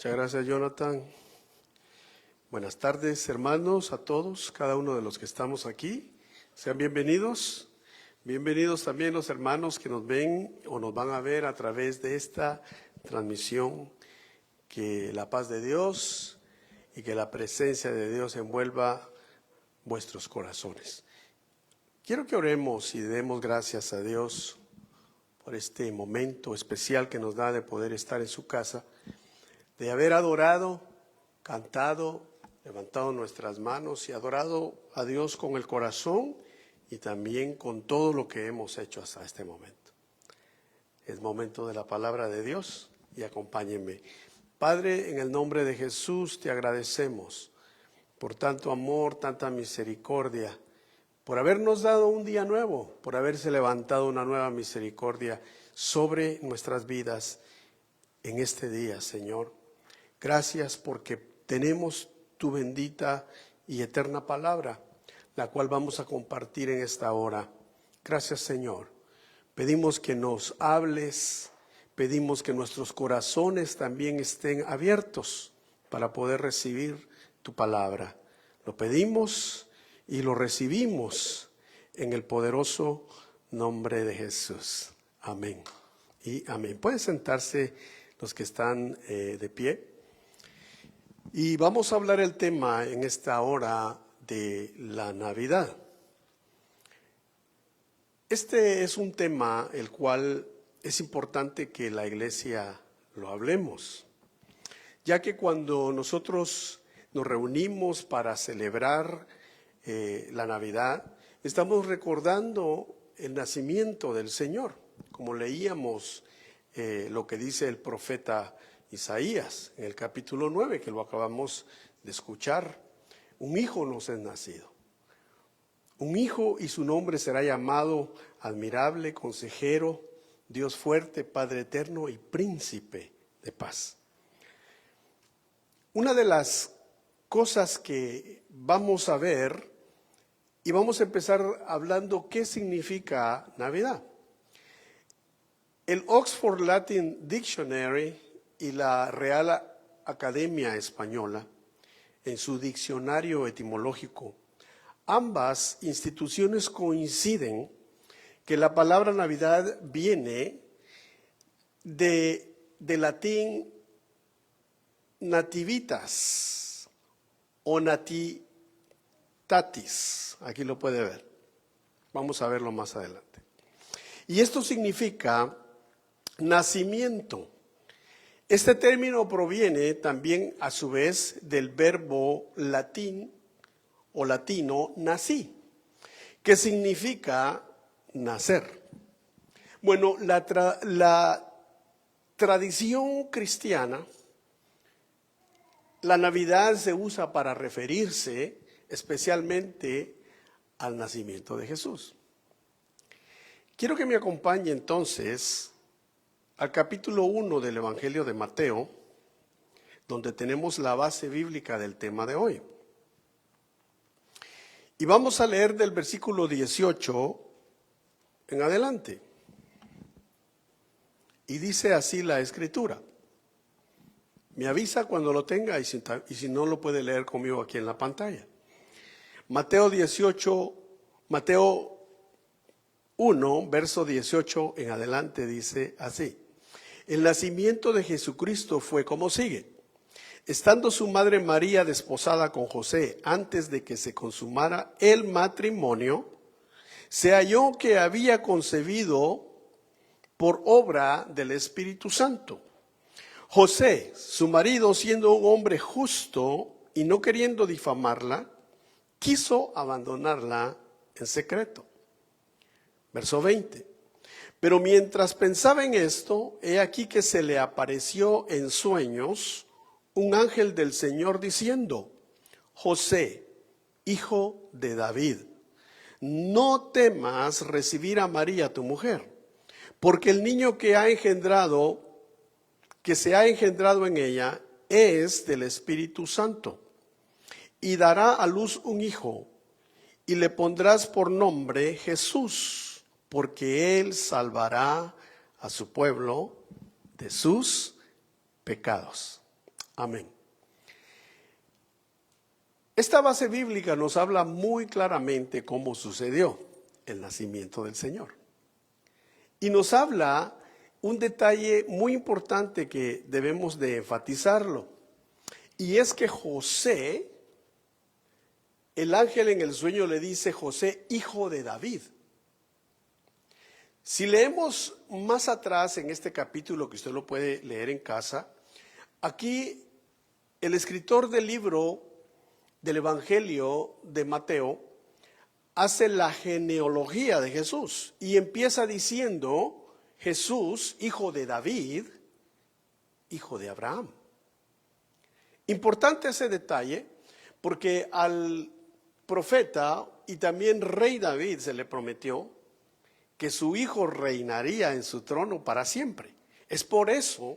Muchas gracias, Jonathan. Buenas tardes, hermanos, a todos, cada uno de los que estamos aquí. Sean bienvenidos. Bienvenidos también los hermanos que nos ven o nos van a ver a través de esta transmisión. Que la paz de Dios y que la presencia de Dios envuelva vuestros corazones. Quiero que oremos y demos gracias a Dios por este momento especial que nos da de poder estar en su casa, de haber adorado, cantado, levantado nuestras manos y adorado a Dios con el corazón y también con todo lo que hemos hecho hasta este momento. Es momento de la palabra de Dios y acompáñenme. Padre, en el nombre de Jesús te agradecemos por tanto amor, tanta misericordia, por habernos dado un día nuevo, por haberse levantado una nueva misericordia sobre nuestras vidas en este día, Señor. Gracias porque tenemos tu bendita y eterna palabra, la cual vamos a compartir en esta hora. Gracias, Señor. Pedimos que nos hables, pedimos que nuestros corazones también estén abiertos para poder recibir tu palabra. Lo pedimos y lo recibimos en el poderoso nombre de Jesús. Amén y amén. Pueden sentarse los que están de pie. Y vamos a hablar el tema en esta hora de la Navidad. Este es un tema el cual es importante que la iglesia lo hablemos, ya que cuando nosotros nos reunimos para celebrar la Navidad, estamos recordando el nacimiento del Señor, como leíamos lo que dice el profeta Isaías en el capítulo 9, que lo acabamos de escuchar. Un hijo nos es nacido. Un hijo y su nombre será llamado Admirable, Consejero, Dios fuerte, Padre eterno y Príncipe de paz. Una de las cosas que vamos a ver, y vamos a empezar hablando qué significa Navidad. El Oxford Latin Dictionary y la Real Academia Española, en su diccionario etimológico, ambas instituciones coinciden que la palabra Navidad viene de latín nativitas o natitatis. Aquí lo puede ver. Vamos a verlo más adelante. Y esto significa nacimiento. Este término proviene también a su vez del verbo latín o latino nací, que significa nacer. Bueno, la tradición cristiana, la Navidad se usa para referirse especialmente al nacimiento de Jesús. Quiero que me acompañe entonces al capítulo 1 del Evangelio de Mateo, donde tenemos la base bíblica del tema de hoy. Y vamos a leer del versículo 18 en adelante. Y dice así la Escritura. Me avisa cuando lo tenga y si no lo puede leer conmigo aquí en la pantalla. Mateo 1, verso 18 en adelante dice así. El nacimiento de Jesucristo fue como sigue. Estando su madre María desposada con José antes de que se consumara el matrimonio, se halló que había concebido por obra del Espíritu Santo. José, su marido, siendo un hombre justo y no queriendo difamarla, quiso abandonarla en secreto. Verso 20. Pero mientras pensaba en esto, he aquí que se le apareció en sueños un ángel del Señor diciendo: José, hijo de David, no temas recibir a María tu mujer, porque el niño que se ha engendrado en ella es del Espíritu Santo, y dará a luz un hijo, y le pondrás por nombre Jesús, porque él salvará a su pueblo de sus pecados. Amén. Esta base bíblica nos habla muy claramente cómo sucedió el nacimiento del Señor. Y nos habla un detalle muy importante que debemos de enfatizarlo. Y es que José, el ángel en el sueño le dice: José, hijo de David. Si leemos más atrás en este capítulo, que usted lo puede leer en casa, aquí el escritor del libro del Evangelio de Mateo hace la genealogía de Jesús y empieza diciendo: Jesús, hijo de David, hijo de Abraham. Importante ese detalle, porque al profeta y también rey David se le prometió que su hijo reinaría en su trono para siempre. Es por eso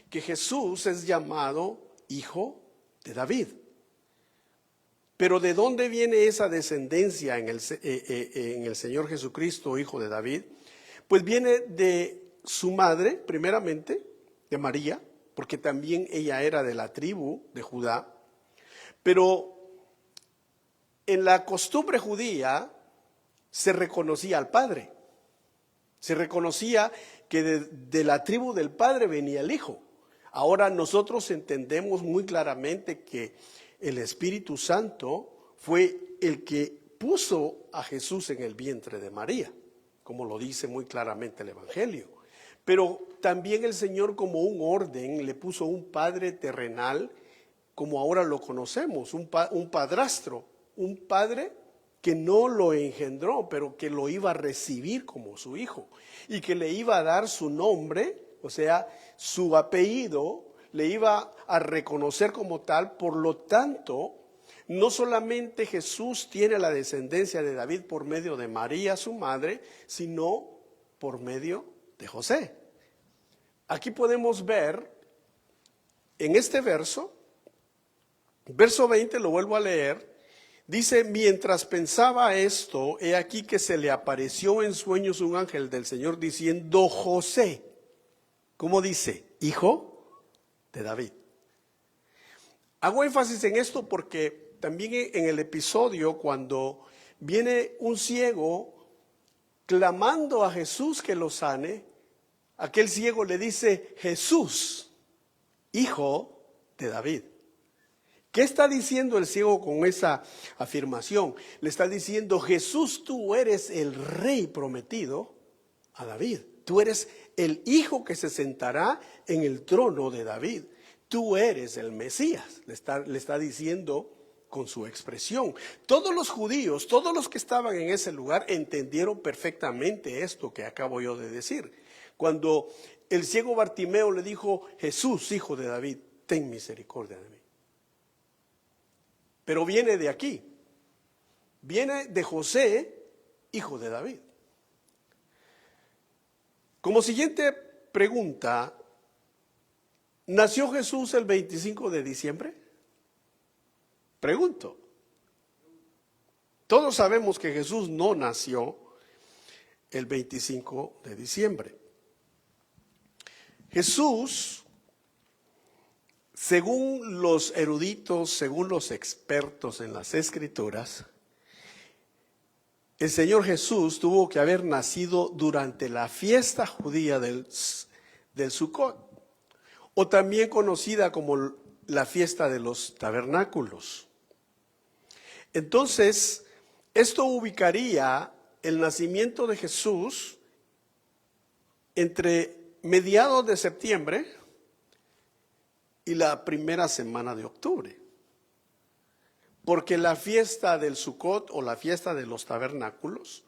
que Jesús es llamado hijo de David. Pero ¿de dónde viene esa descendencia en el Señor Jesucristo, hijo de David? Pues viene de su madre, primeramente, de María, porque también ella era de la tribu de Judá. Pero en la costumbre judía se reconocía al padre. Se reconocía que de la tribu del padre venía el hijo. Ahora nosotros entendemos muy claramente que el Espíritu Santo fue el que puso a Jesús en el vientre de María, como lo dice muy claramente el Evangelio. Pero también el Señor, como un orden, le puso un padre terrenal, como ahora lo conocemos, un padrastro, un padre que no lo engendró, pero que lo iba a recibir como su hijo y que le iba a dar su nombre, o sea, su apellido, le iba a reconocer como tal. Por lo tanto, no solamente Jesús tiene la descendencia de David por medio de María, su madre, sino por medio de José. Aquí podemos ver en este verso 20, lo vuelvo a leer, dice: mientras pensaba esto, he aquí que se le apareció en sueños un ángel del Señor diciendo: José, ¿cómo dice? Hijo de David. Hago énfasis en esto porque también en el episodio, cuando viene un ciego clamando a Jesús que lo sane, aquel ciego le dice: Jesús, hijo de David. ¿Qué está diciendo el ciego con esa afirmación? Le está diciendo: Jesús, tú eres el rey prometido a David. Tú eres el hijo que se sentará en el trono de David. Tú eres el Mesías. Le está diciendo con su expresión. Todos los judíos, todos los que estaban en ese lugar entendieron perfectamente esto que acabo yo de decir. Cuando el ciego Bartimeo le dijo: Jesús, hijo de David, ten misericordia de mí. Pero viene de aquí, viene de José, hijo de David. Como siguiente pregunta, ¿nació Jesús el 25 de diciembre? Pregunto. Todos sabemos que Jesús no nació el 25 de diciembre. Jesús, según los eruditos, según los expertos en las Escrituras, el Señor Jesús tuvo que haber nacido durante la fiesta judía del Sukkot, o también conocida como la fiesta de los tabernáculos. Entonces, esto ubicaría el nacimiento de Jesús entre mediados de septiembre y la primera semana de octubre. Porque la fiesta del Sukkot o la fiesta de los tabernáculos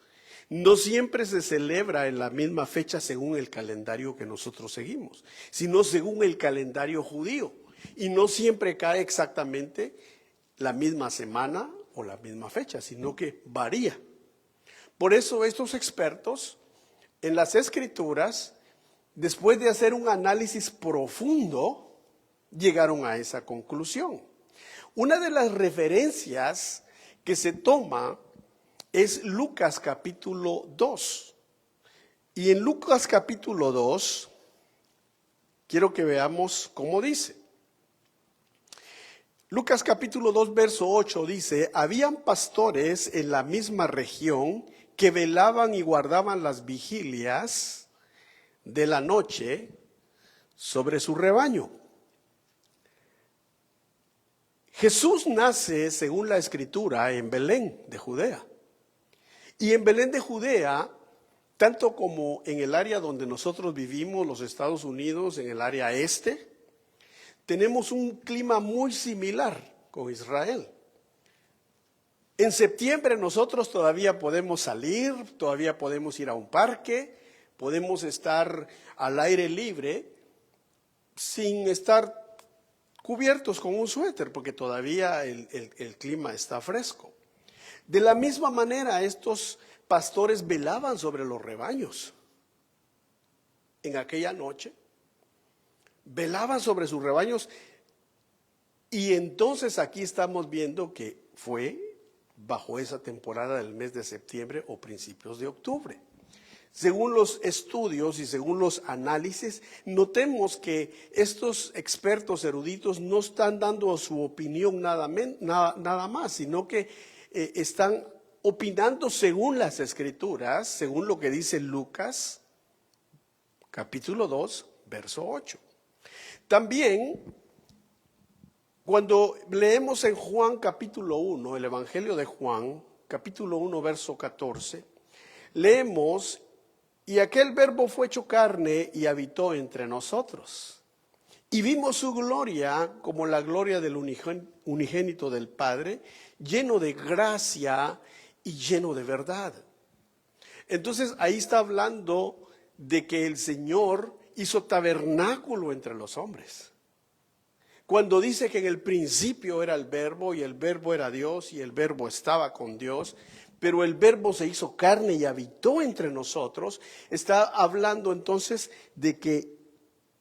no siempre se celebra en la misma fecha según el calendario que nosotros seguimos, sino según el calendario judío. Y no siempre cae exactamente la misma semana o la misma fecha, sino que varía. Por eso estos expertos en las Escrituras, después de hacer un análisis profundo, llegaron a esa conclusión. Una de las referencias que se toma es Lucas capítulo 2. Y en Lucas capítulo 2, quiero que veamos cómo dice. Lucas capítulo 2, verso 8 dice: habían pastores en la misma región que velaban y guardaban las vigilias de la noche sobre su rebaño. Jesús nace, según la Escritura, en Belén de Judea. Y en Belén de Judea, tanto como en el área donde nosotros vivimos, los Estados Unidos, en el área este, tenemos un clima muy similar con Israel. En septiembre nosotros todavía podemos salir, todavía podemos ir a un parque, podemos estar al aire libre sin estar cubiertos con un suéter, porque todavía el clima está fresco. De la misma manera, estos pastores velaban sobre los rebaños. En aquella noche, velaban sobre sus rebaños, y entonces aquí estamos viendo que fue bajo esa temporada del mes de septiembre o principios de octubre. Según los estudios y según los análisis, notemos que estos expertos eruditos no están dando su opinión nada más, sino que están opinando según las Escrituras, según lo que dice Lucas, capítulo 2, verso 8. También, cuando leemos en Juan capítulo 1, el Evangelio de Juan, capítulo 1, verso 14, leemos: y aquel verbo fue hecho carne y habitó entre nosotros. Y vimos su gloria como la gloria del unigénito del Padre, lleno de gracia y lleno de verdad. Entonces ahí está hablando de que el Señor hizo tabernáculo entre los hombres. Cuando dice que en el principio era el verbo y el verbo era Dios y el verbo estaba con Dios, pero el verbo se hizo carne y habitó entre nosotros, está hablando entonces de que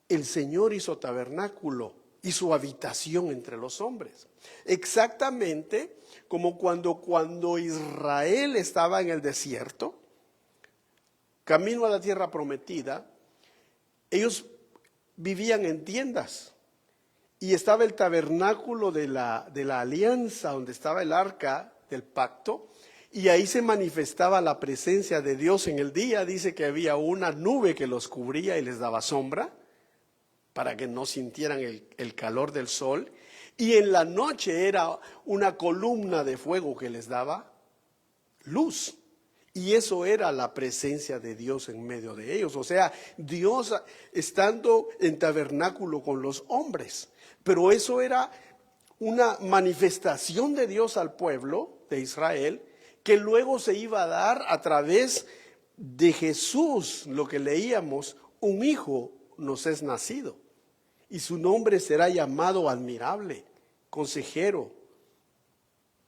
el Señor hizo tabernáculo, hizo habitación entre los hombres. Exactamente como cuando Israel estaba en el desierto, camino a la tierra prometida, ellos vivían en tiendas. Y estaba el tabernáculo de la alianza, donde estaba el arca del pacto, y ahí se manifestaba la presencia de Dios en el día. Dice que había una nube que los cubría y les daba sombra, para que no sintieran el calor del sol. Y en la noche era una columna de fuego que les daba luz. Y eso era la presencia de Dios en medio de ellos. O sea, Dios estando en tabernáculo con los hombres. Pero eso era una manifestación de Dios al pueblo de Israel, que luego se iba a dar a través de Jesús. Lo que leíamos: un hijo nos es nacido, y su nombre será llamado Admirable, Consejero,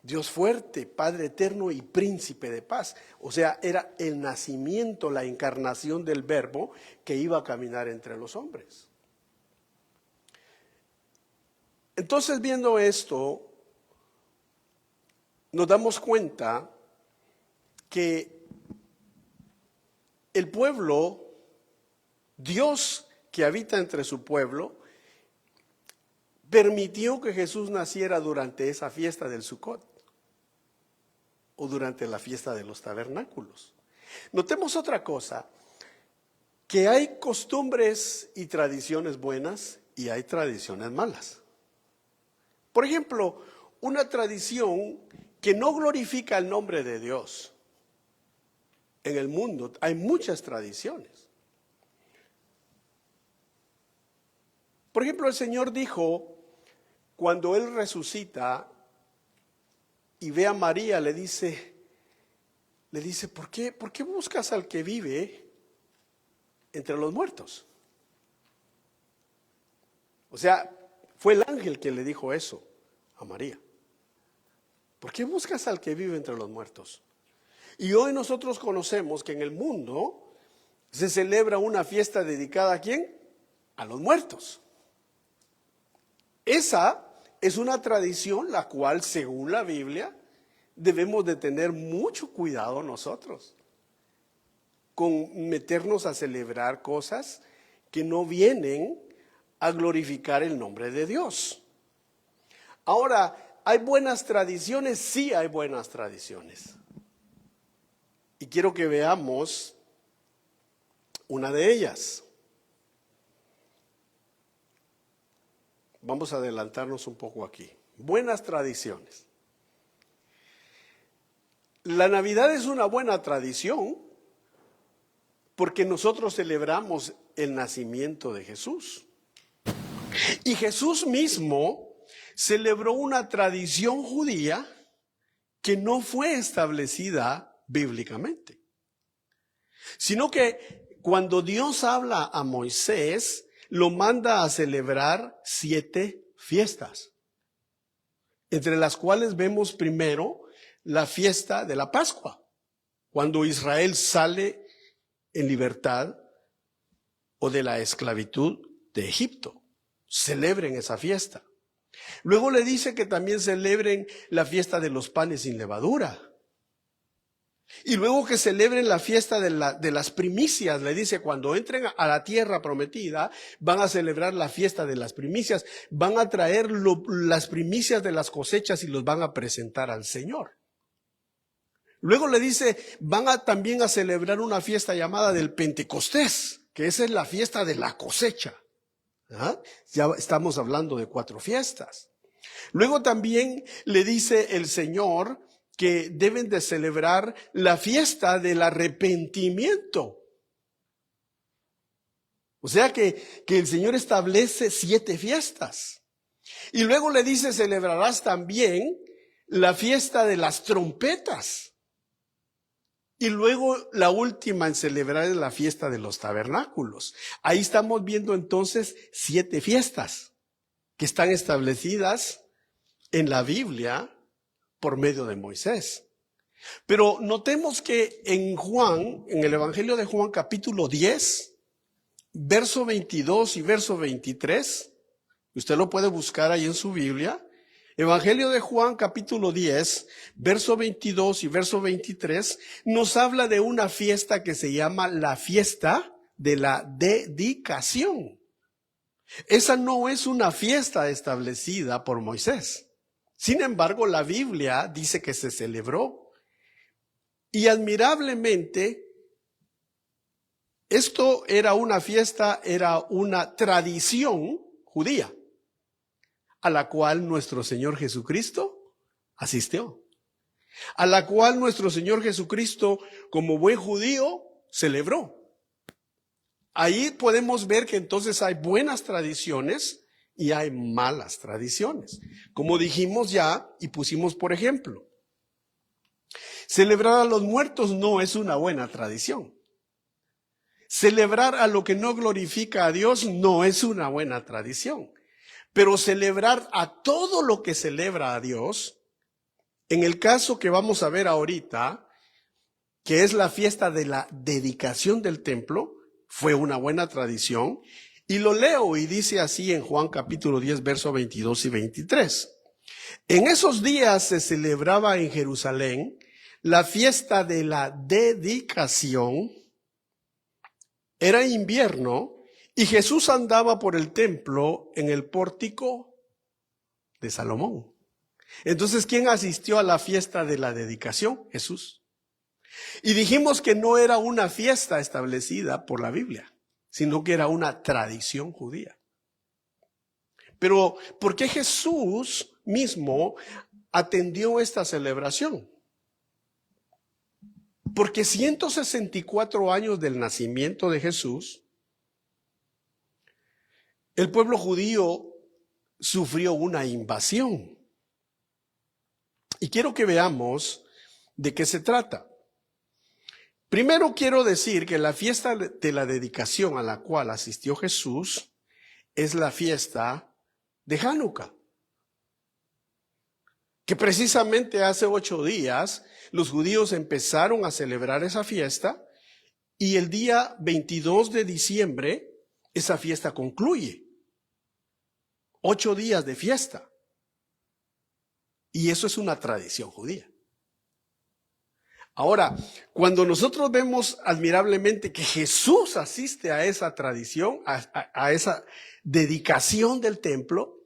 Dios fuerte, Padre eterno y Príncipe de paz. O sea, era el nacimiento, la encarnación del Verbo que iba a caminar entre los hombres. Entonces, viendo esto, nos damos cuenta que el pueblo, Dios que habita entre su pueblo, permitió que Jesús naciera durante esa fiesta del Sucot, o durante la fiesta de los tabernáculos. Notemos otra cosa, que hay costumbres y tradiciones buenas y hay tradiciones malas. Por ejemplo, una tradición que no glorifica el nombre de Dios. En el mundo hay muchas tradiciones. Por ejemplo, el Señor dijo, cuando Él resucita y ve a María, le dice, ¿por qué buscas al que vive entre los muertos? O sea, fue el ángel quien le dijo eso a María. ¿Por qué buscas al que vive entre los muertos? Y hoy nosotros conocemos que en el mundo se celebra una fiesta dedicada ¿a quién? A los muertos. Esa es una tradición la cual, según la Biblia, debemos de tener mucho cuidado nosotros con meternos a celebrar cosas que no vienen a glorificar el nombre de Dios. Ahora, ¿hay buenas tradiciones? Sí hay buenas tradiciones. Y quiero que veamos una de ellas. Vamos a adelantarnos un poco aquí. Buenas tradiciones. La Navidad es una buena tradición porque nosotros celebramos el nacimiento de Jesús. Y Jesús mismo celebró una tradición judía que no fue establecida bíblicamente, sino que cuando Dios habla a Moisés, lo manda a celebrar 7 fiestas, entre las cuales vemos primero la fiesta de la Pascua, cuando Israel sale en libertad o de la esclavitud de Egipto. Celebren esa fiesta. Luego le dice que también celebren la fiesta de los panes sin levadura. Y luego que celebren la fiesta de las primicias. Le dice, cuando entren a la tierra prometida, van a celebrar la fiesta de las primicias. Van a traer las primicias de las cosechas y los van a presentar al Señor. Luego le dice, también a celebrar una fiesta llamada del Pentecostés, que esa es la fiesta de la cosecha. ¿Ah? Ya estamos hablando de 4 fiestas. Luego también le dice el Señor que deben de celebrar la fiesta del arrepentimiento. O sea que el Señor establece 7 fiestas. Y luego le dice, celebrarás también la fiesta de las trompetas. Y luego la última en celebrar es la fiesta de los tabernáculos. Ahí estamos viendo entonces 7 fiestas que están establecidas en la Biblia por medio de Moisés. Pero notemos que en el Evangelio de Juan capítulo 10, verso 22 y verso 23, usted lo puede buscar ahí en su Biblia. Evangelio de Juan capítulo 10, verso 22 y verso 23, nos habla de una fiesta que se llama la fiesta de la dedicación. Esa no es una fiesta establecida por Moisés. Sin embargo, la Biblia dice que se celebró. Y admirablemente, esto era una fiesta, era una tradición judía, a la cual nuestro Señor Jesucristo asistió, a la cual nuestro Señor Jesucristo, como buen judío, celebró. Ahí podemos ver que entonces hay buenas tradiciones y hay malas tradiciones. Como dijimos ya y pusimos por ejemplo, celebrar a los muertos no es una buena tradición. Celebrar a lo que no glorifica a Dios no es una buena tradición. Pero celebrar a todo lo que celebra a Dios, en el caso que vamos a ver ahorita, que es la fiesta de la dedicación del templo, fue una buena tradición. Y lo leo y dice así en Juan capítulo 10, verso 22 y 23. En esos días se celebraba en Jerusalén la fiesta de la dedicación. Era invierno. Y Jesús andaba por el templo en el pórtico de Salomón. Entonces, ¿quién asistió a la fiesta de la dedicación? Jesús. Y dijimos que no era una fiesta establecida por la Biblia, sino que era una tradición judía. Pero, ¿por qué Jesús mismo atendió esta celebración? Porque 164 años del nacimiento de Jesús, el pueblo judío sufrió una invasión. Y quiero que veamos de qué se trata. Primero quiero decir que la fiesta de la dedicación a la cual asistió Jesús es la fiesta de Hanukkah. Que precisamente hace 8 días los judíos empezaron a celebrar esa fiesta y el día 22 de diciembre esa fiesta concluye. 8 días de fiesta. Y eso es una tradición judía. Ahora, cuando nosotros vemos admirablemente que Jesús asiste a esa tradición, a esa dedicación del templo,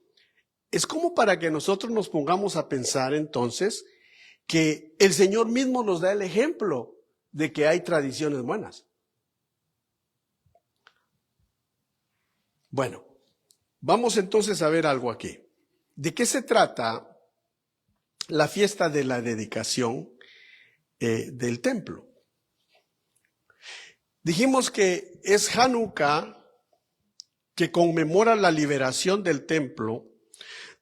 Es como para que nosotros nos pongamos a pensar entonces que el Señor mismo nos da el ejemplo de que hay tradiciones buenas. Bueno, vamos entonces a ver algo aquí. ¿De qué se trata la fiesta de la dedicación del templo? Dijimos que es Hanukkah, que conmemora la liberación del templo,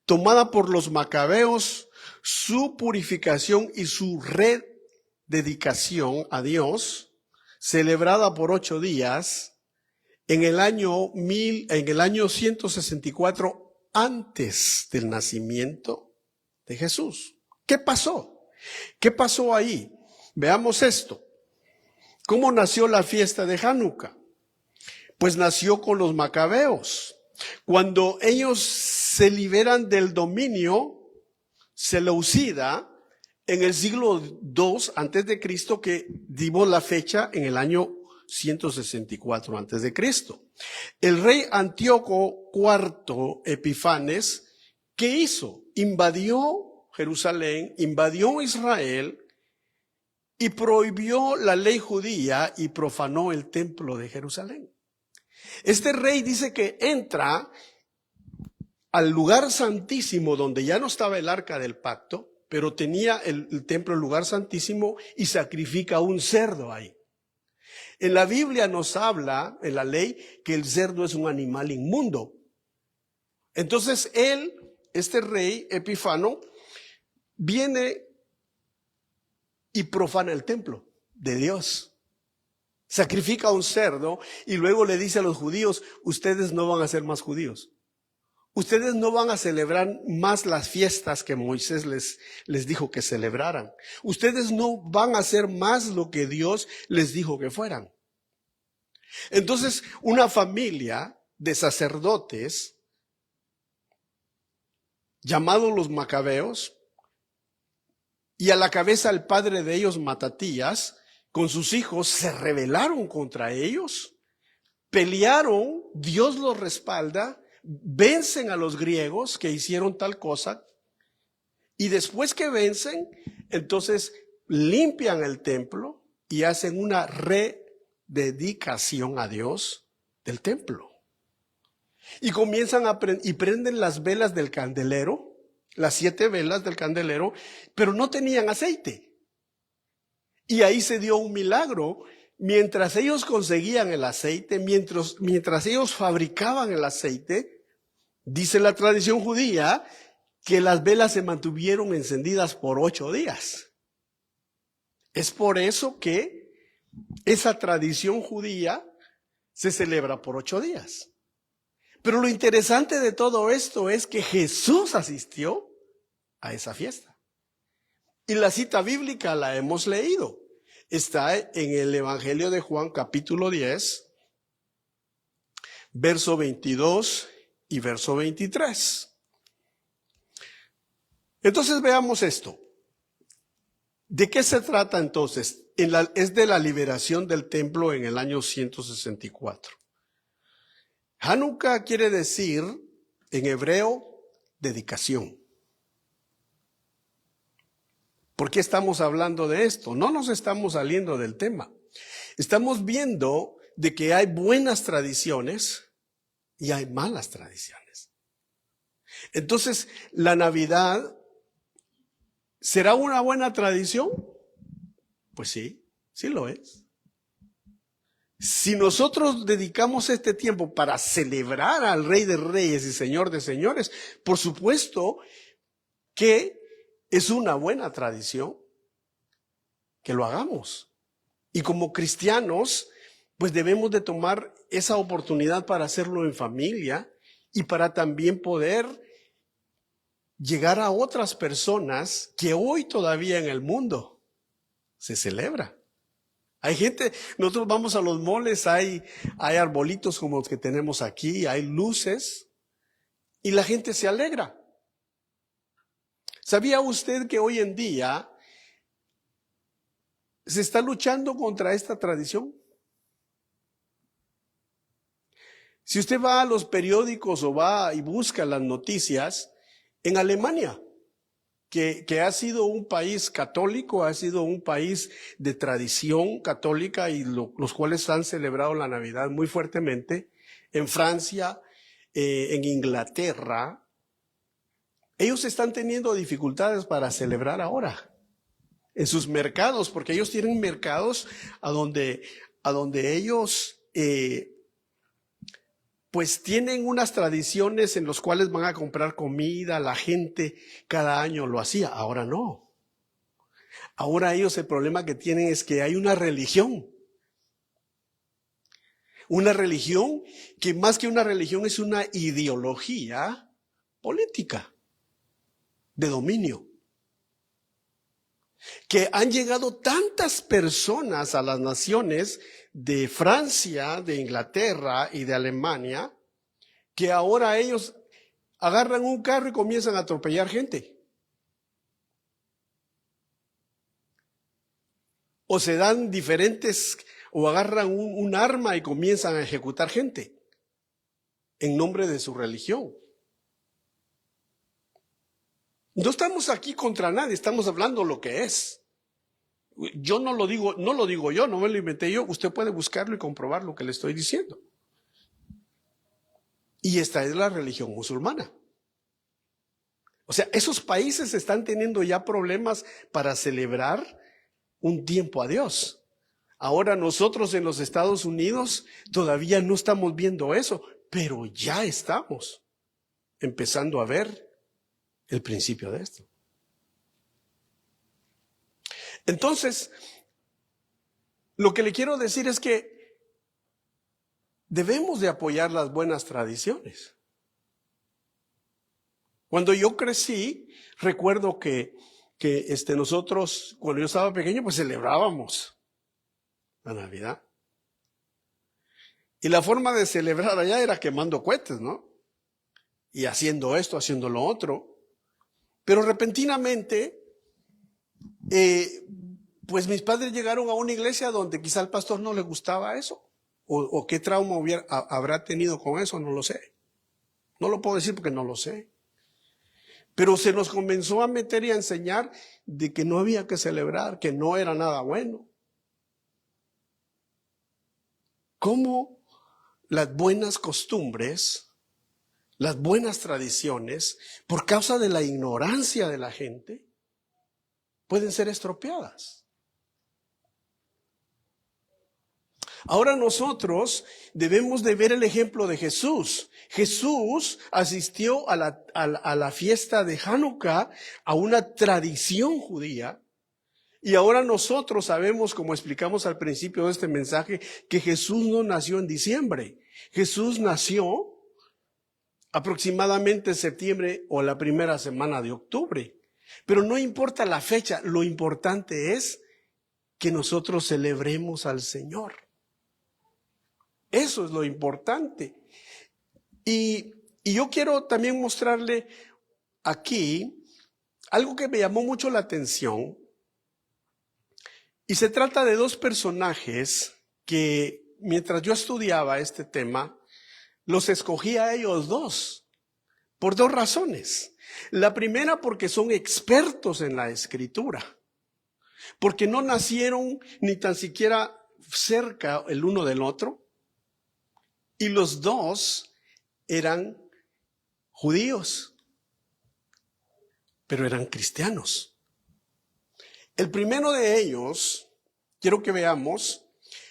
tomada por los macabeos, su purificación y su rededicación a Dios, celebrada por 8 días, en el año 164 antes del nacimiento de Jesús. ¿Qué pasó? ¿Qué pasó ahí? Veamos esto. ¿Cómo nació la fiesta de Hanukkah? Pues nació con los macabeos. Cuando ellos se liberan del dominio seleucida en el siglo II antes de Cristo, que dimos la fecha en el año 164 antes de Cristo. El rey Antíoco IV Epifanes, ¿qué hizo? Invadió Jerusalén, invadió Israel y prohibió la ley judía y profanó el templo de Jerusalén. Este rey dice que entra al lugar santísimo donde ya no estaba el arca del pacto, pero tenía el templo, el lugar santísimo, y sacrifica un cerdo ahí. En la Biblia nos habla, en la ley, que el cerdo es un animal inmundo. Entonces este rey Epifano, viene y profana el templo de Dios. Sacrifica un cerdo y luego le dice a los judíos: ustedes no van a ser más judíos. Ustedes no van a celebrar más las fiestas que Moisés les dijo que celebraran. Ustedes no van a hacer más lo que Dios les dijo que fueran. Entonces, una familia de sacerdotes, llamados los macabeos, y a la cabeza el padre de ellos, Matatías, con sus hijos, se rebelaron contra ellos, pelearon, Dios los respalda, vencen a los griegos que hicieron tal cosa, y después que vencen, entonces limpian el templo y hacen una rededicación a Dios del templo. Y comienzan y prenden las velas del candelero, las 7 velas del candelero, pero no tenían aceite. Y ahí se dio un milagro. Mientras ellos conseguían el aceite, mientras ellos fabricaban el aceite, dice la tradición judía que las velas se mantuvieron encendidas por 8 días. Es por eso que esa tradición judía se celebra por 8 días. Pero lo interesante de todo esto es que Jesús asistió a esa fiesta. Y la cita bíblica la hemos leído. Está en el Evangelio de Juan, capítulo 10, verso 22 y verso 23. Entonces veamos esto. ¿De qué se trata entonces? Es de la liberación del templo en el año 164. Hanukkah quiere decir, en hebreo, dedicación. ¿Por qué estamos hablando de esto? No nos estamos saliendo del tema. Estamos viendo de que hay buenas tradiciones y hay malas tradiciones. Entonces, la Navidad, ¿será una buena tradición? Pues sí, sí lo es. Si nosotros dedicamos este tiempo para celebrar al Rey de Reyes y Señor de Señores, por supuesto que es una buena tradición que lo hagamos. Y como cristianos, pues debemos de tomar esa oportunidad para hacerlo en familia y para también poder llegar a otras personas que hoy todavía en el mundo se celebra. Hay gente, nosotros vamos a los moles, hay arbolitos como los que tenemos aquí, hay luces y la gente se alegra. ¿Sabía usted que hoy en día se está luchando contra esta tradición? Si usted va a los periódicos o va y busca las noticias, En Alemania, que ha sido un país católico, ha sido un país de tradición católica y los cuales han celebrado la Navidad muy fuertemente. En Francia, en Inglaterra, ellos están teniendo dificultades para celebrar ahora en sus mercados, porque ellos tienen mercados a donde ellos pues tienen unas tradiciones en las cuales van a comprar comida. La gente cada año lo hacía, ahora no. Ahora ellos el problema que tienen es que hay una religión que más que una religión es una ideología política de dominio. Que han llegado tantas personas a las naciones de Francia, de Inglaterra y de Alemania, que ahora ellos agarran un carro y comienzan a atropellar gente. O se dan diferentes, o agarran un arma y comienzan a ejecutar gente en nombre de su religión. No estamos aquí contra nadie, estamos hablando lo que es. Yo no lo digo yo, no me lo inventé yo. Usted puede buscarlo y comprobar lo que le estoy diciendo. Y esta es la religión musulmana. O sea, esos países están teniendo ya problemas para celebrar un tiempo a Dios. Ahora nosotros en los Estados Unidos todavía no estamos viendo eso, pero ya estamos empezando a ver el principio de esto. Entonces, lo que le quiero decir es que debemos de apoyar las buenas tradiciones. Cuando yo crecí, recuerdo que nosotros, cuando yo estaba pequeño, pues celebrábamos la Navidad. Y la forma de celebrar allá era quemando cohetes, ¿no? Y haciendo esto, haciendo lo otro. Pero repentinamente, pues mis padres llegaron a una iglesia donde quizá al pastor no le gustaba eso. O qué trauma habrá tenido con eso, no lo sé. No lo puedo decir porque no lo sé. Pero se nos comenzó a meter y a enseñar de que no había que celebrar, que no era nada bueno. ¿Cómo las buenas costumbres, las buenas tradiciones, por causa de la ignorancia de la gente, pueden ser estropeadas? Ahora nosotros debemos de ver el ejemplo de Jesús. Jesús asistió a la fiesta de Hanukkah, a una tradición judía, y ahora nosotros sabemos, como explicamos al principio de este mensaje, que Jesús no nació en diciembre. Jesús nació aproximadamente en septiembre o la primera semana de octubre. Pero no importa la fecha, lo importante es que nosotros celebremos al Señor. Eso es lo importante. Y yo quiero también mostrarle aquí algo que me llamó mucho la atención. Y se trata de dos personajes que mientras yo estudiaba este tema, los escogí a ellos dos, por dos razones. La primera, porque son expertos en la escritura, porque no nacieron ni tan siquiera cerca el uno del otro, y los dos eran judíos, pero eran cristianos. El primero de ellos, quiero que veamos,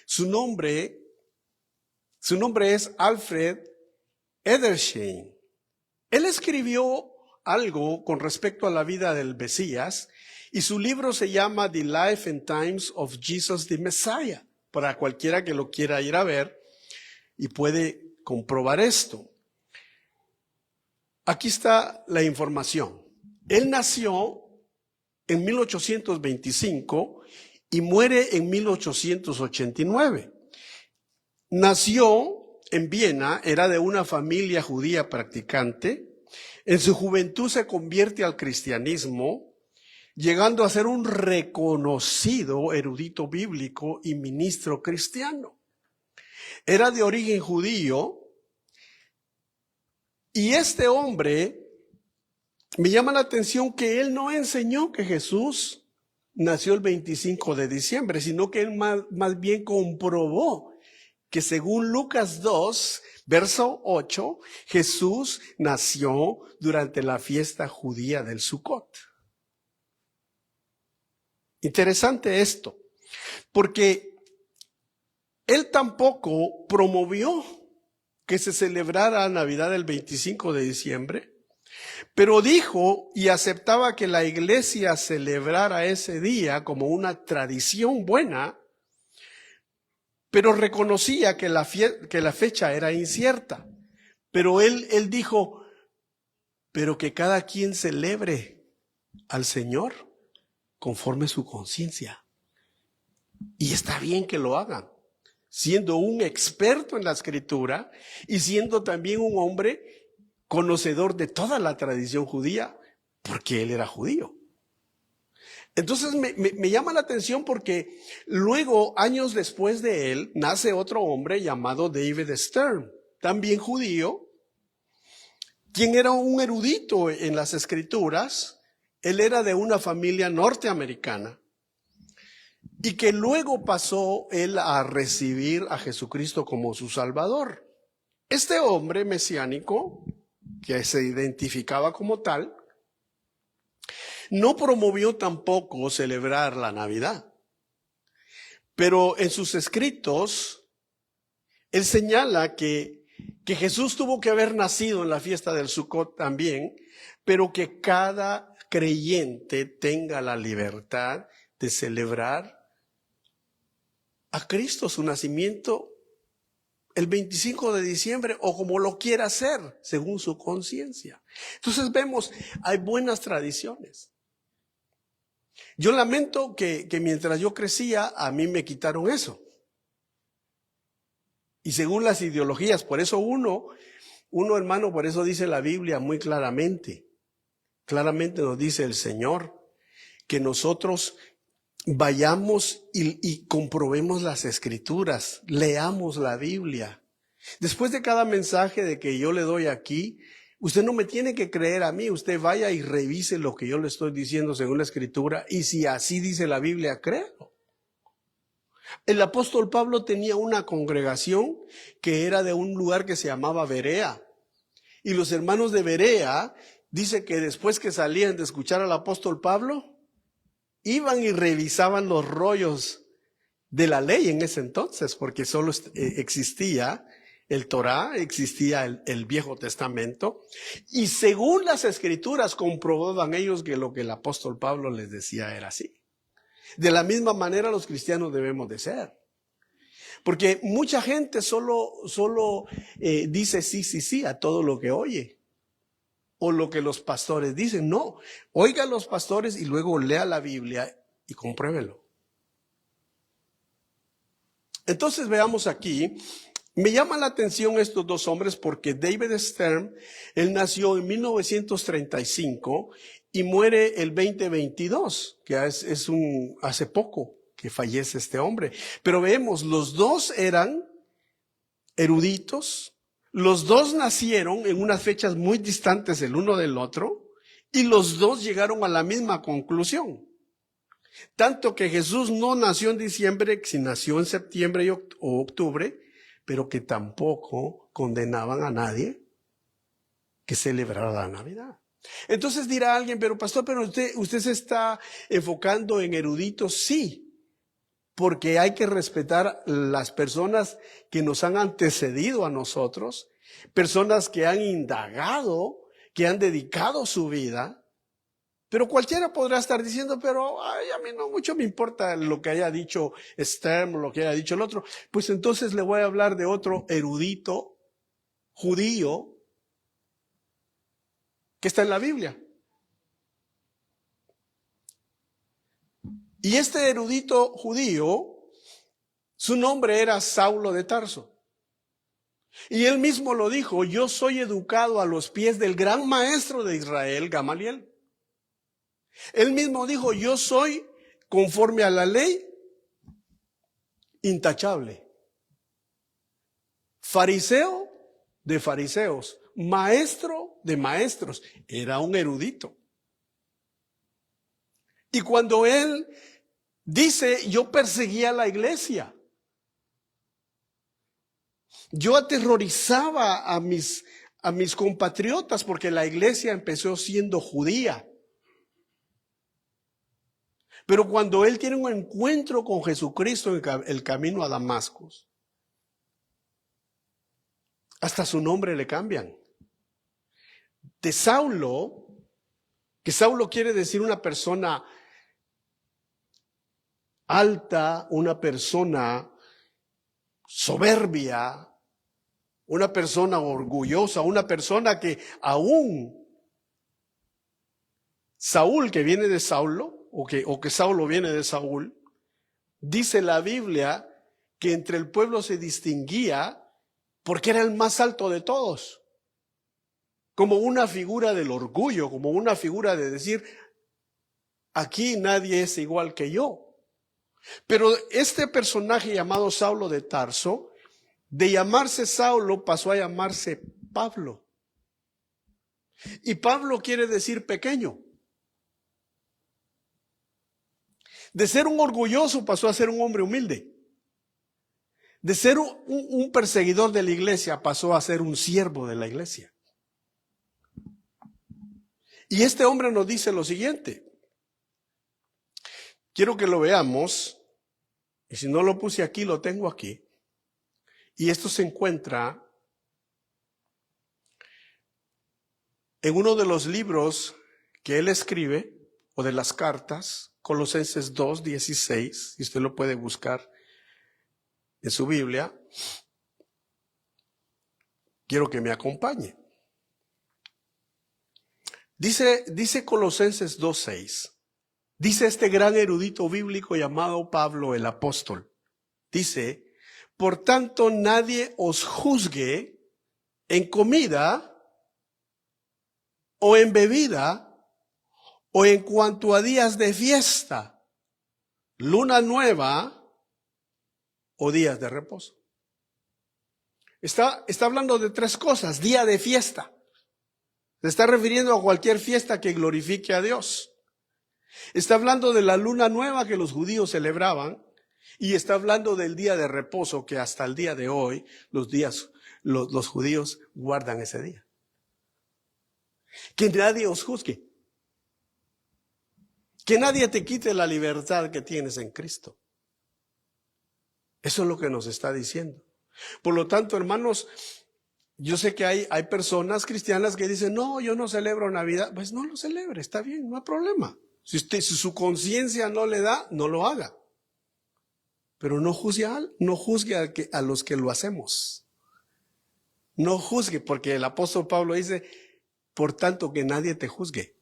su nombre es Alfred Edersheim. Él escribió algo con respecto a la vida del Mesías y su libro se llama The Life and Times of Jesus the Messiah, para cualquiera que lo quiera ir a ver y puede comprobar esto. Aquí está la información. Él nació en 1825 y muere en 1889. Nació en Viena, era de una familia judía practicante. En su juventud se convierte al cristianismo, llegando a ser un reconocido erudito bíblico y ministro cristiano. Era de origen judío y este hombre Me llama la atención que él no enseñó que Jesús nació el 25 de diciembre, sino que él más bien comprobó que según Lucas 2, verso 8, Jesús nació durante la fiesta judía del Sucot. Interesante esto, porque él tampoco promovió que se celebrara Navidad el 25 de diciembre, pero dijo y aceptaba que la iglesia celebrara ese día como una tradición buena, pero reconocía que la fecha era incierta. Pero él dijo, pero que cada quien celebre al Señor conforme su conciencia. Y está bien que lo hagan, siendo un experto en la Escritura y siendo también un hombre conocedor de toda la tradición judía, porque él era judío. Entonces me llama la atención porque luego, años después de él, nace otro hombre llamado David Stern, también judío, quien era un erudito en las Escrituras. Él era de una familia norteamericana y que luego pasó él a recibir a Jesucristo como su Salvador. Este hombre mesiánico, que se identificaba como tal, no promovió tampoco celebrar la Navidad, pero en sus escritos él señala que Jesús tuvo que haber nacido en la fiesta del Sucot también, pero que cada creyente tenga la libertad de celebrar a Cristo, su nacimiento, el 25 de diciembre o como lo quiera hacer, según su conciencia. Entonces vemos, hay buenas tradiciones. Yo lamento que mientras yo crecía, a mí me quitaron eso. Y según las ideologías, por eso uno hermano, por eso dice la Biblia muy claramente nos dice el Señor, que nosotros vayamos y comprobemos las Escrituras, leamos la Biblia. Después de cada mensaje de que yo le doy aquí, usted no me tiene que creer a mí, usted vaya y revise lo que yo le estoy diciendo según la Escritura, y si así dice la Biblia, créalo. El apóstol Pablo tenía una congregación que era de un lugar que se llamaba Berea, y los hermanos de Berea, dice que después que salían de escuchar al apóstol Pablo, iban y revisaban los rollos de la ley en ese entonces, porque solo existía el Torá, existía el Viejo Testamento, y según las Escrituras comprobaban ellos que lo que el apóstol Pablo les decía era así. De la misma manera los cristianos debemos de ser, porque mucha gente solo dice sí a todo lo que oye, o lo que los pastores dicen. No, oiga a los pastores y luego lea la Biblia y compruébelo. Entonces veamos aquí, me llama la atención estos dos hombres porque David Stern, él nació en 1935 y muere el 2022, que hace poco que fallece este hombre. Pero vemos, los dos eran eruditos, los dos nacieron en unas fechas muy distantes el uno del otro y los dos llegaron a la misma conclusión. Tanto que Jesús no nació en diciembre, si nació en septiembre o octubre, pero que tampoco condenaban a nadie que celebrara la Navidad. Entonces dirá alguien, pero pastor, pero usted se está enfocando en eruditos. Sí, porque hay que respetar las personas que nos han antecedido a nosotros, personas que han indagado, que han dedicado su vida. Pero cualquiera podrá estar diciendo, pero a mí no mucho me importa lo que haya dicho Stern o lo que haya dicho el otro. Pues entonces le voy a hablar de otro erudito judío que está en la Biblia. Y este erudito judío, su nombre era Saulo de Tarso. Y él mismo lo dijo, yo soy educado a los pies del gran maestro de Israel, Gamaliel. Él mismo dijo, yo soy, conforme a la ley, intachable. Fariseo de fariseos, maestro de maestros, era un erudito. Y cuando él dice, yo perseguía a la iglesia, yo aterrorizaba a mis compatriotas porque la iglesia empezó siendo judía. Pero cuando él tiene un encuentro con Jesucristo en el camino a Damasco, hasta su nombre le cambian. De Saulo, que Saulo quiere decir una persona alta, una persona soberbia, una persona orgullosa, una persona que aún Saúl, que viene de Saulo, o que Saulo viene de Saúl, dice la Biblia que entre el pueblo se distinguía porque era el más alto de todos, como una figura del orgullo, como una figura de decir, aquí nadie es igual que yo. Pero este personaje llamado Saulo de Tarso, de llamarse Saulo pasó a llamarse Pablo. Y Pablo quiere decir pequeño. De ser un orgulloso pasó a ser un hombre humilde. De ser un perseguidor de la iglesia pasó a ser un siervo de la iglesia. Y este hombre nos dice lo siguiente. Quiero que lo veamos. Y si no lo puse aquí, lo tengo aquí. Y esto se encuentra en uno de los libros que él escribe, o de las cartas, Colosenses 2:16, y usted lo puede buscar en su Biblia. Quiero que me acompañe. Dice Colosenses 2:6. Dice este gran erudito bíblico llamado Pablo el apóstol. Dice, por tanto nadie os juzgue en comida o en bebida o en cuanto a días de fiesta, luna nueva o días de reposo. Está hablando de tres cosas. Día de fiesta. Se está refiriendo a cualquier fiesta que glorifique a Dios. Está hablando de la luna nueva que los judíos celebraban y está hablando del día de reposo que hasta el día de hoy los judíos guardan ese día. Que nadie os juzgue. Que nadie te quite la libertad que tienes en Cristo. Eso es lo que nos está diciendo. Por lo tanto, hermanos, yo sé que hay personas cristianas que dicen, no, yo no celebro Navidad. Pues no lo celebre, está bien, no hay problema. Si su conciencia no le da, no lo haga. Pero no juzgue a los que lo hacemos. No juzgue, porque el apóstol Pablo dice, por tanto que nadie te juzgue.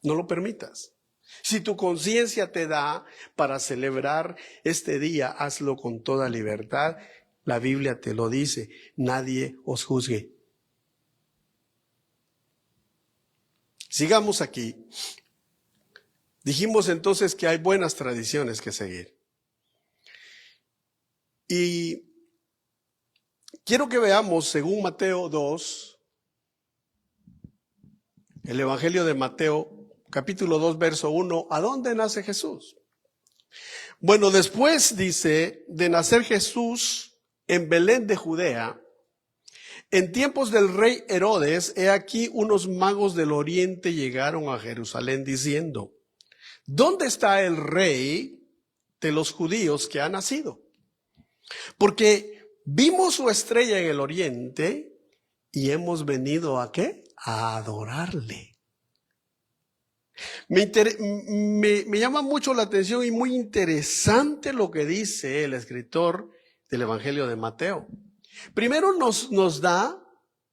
No lo permitas. Si tu conciencia te da para celebrar este día, hazlo con toda libertad. La Biblia te lo dice, nadie os juzgue. Sigamos aquí. Dijimos entonces que hay buenas tradiciones que seguir. Y quiero que veamos, según Mateo 2, el Evangelio de Mateo, capítulo 2, verso 1, ¿a dónde nace Jesús? Bueno, después dice, de nacer Jesús en Belén de Judea, en tiempos del rey Herodes, he aquí unos magos del oriente llegaron a Jerusalén diciendo, ¿dónde está el rey de los judíos que ha nacido? Porque vimos su estrella en el oriente y hemos venido ¿a qué? A adorarle. Me llama mucho la atención y muy interesante lo que dice el escritor del Evangelio de Mateo. Primero nos da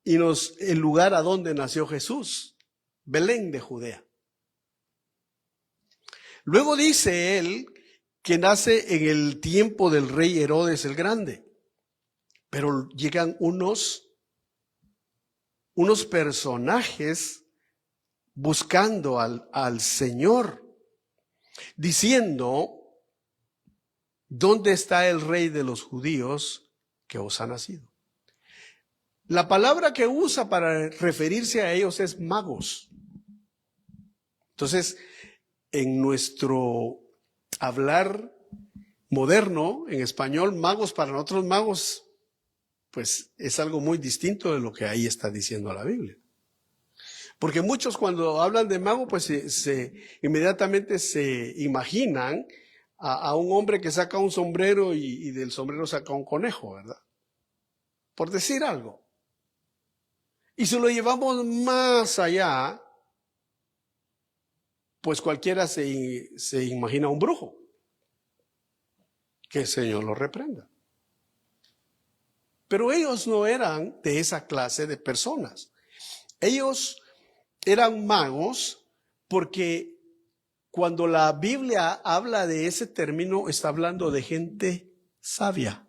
el lugar a donde nació Jesús, Belén de Judea. Luego dice él que nace en el tiempo del rey Herodes el Grande. Pero llegan unos personajes buscando al Señor, diciendo, ¿dónde está el rey de los judíos que os ha nacido? La palabra que usa para referirse a ellos es magos. Entonces, en nuestro hablar moderno, en español, magos para nosotros magos, pues es algo muy distinto de lo que ahí está diciendo la Biblia. Porque muchos cuando hablan de mago, pues inmediatamente se imaginan a un hombre que saca un sombrero y del sombrero saca un conejo, ¿verdad? Por decir algo. Y si lo llevamos más allá, pues cualquiera se imagina un brujo. Que el Señor lo reprenda. Pero ellos no eran de esa clase de personas. Ellos eran magos porque cuando la Biblia habla de ese término, está hablando de gente sabia.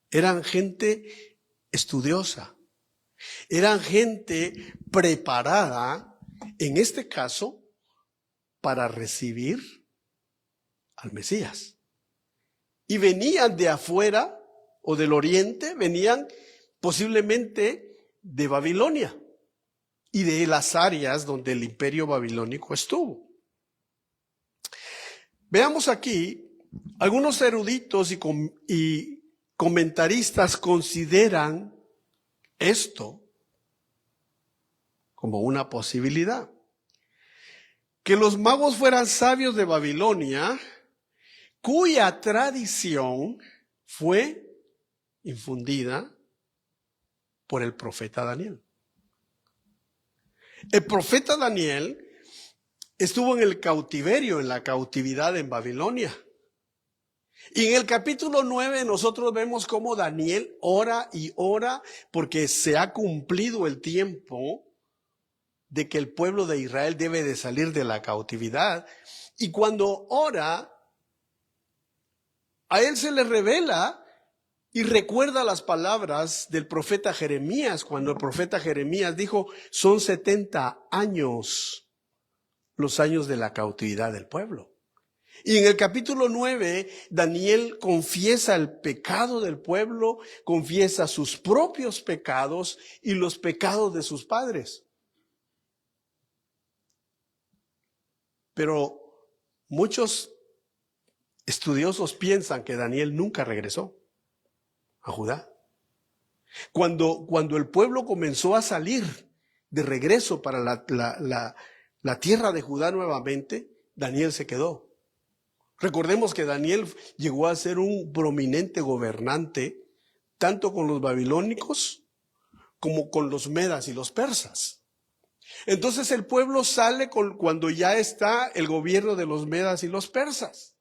Eran gente estudiosa. Eran gente preparada, en este caso, para recibir al Mesías. Y venían de afuera o del oriente, venían posiblemente de Babilonia y de las áreas donde el imperio babilónico estuvo. Veamos aquí, algunos eruditos y comentaristas consideran esto como una posibilidad. Que los magos fueran sabios de Babilonia, cuya tradición fue infundida por el profeta Daniel. El profeta Daniel estuvo en el cautiverio, en la cautividad en Babilonia. Y en el capítulo 9 nosotros vemos cómo Daniel ora y ora porque se ha cumplido el tiempo de que el pueblo de Israel debe de salir de la cautividad. Y cuando ora, a él se le revela y recuerda las palabras del profeta Jeremías, cuando el profeta Jeremías dijo, son 70 años los años de la cautividad del pueblo. Y en el capítulo 9, Daniel confiesa el pecado del pueblo, confiesa sus propios pecados y los pecados de sus padres. Pero muchos estudiosos piensan que Daniel nunca regresó a Judá. Cuando el pueblo comenzó a salir de regreso para la tierra de Judá nuevamente, Daniel se quedó. Recordemos que Daniel llegó a ser un prominente gobernante, tanto con los babilónicos como con los medas y los persas. Entonces el pueblo sale cuando ya está el gobierno de los medas y los persas.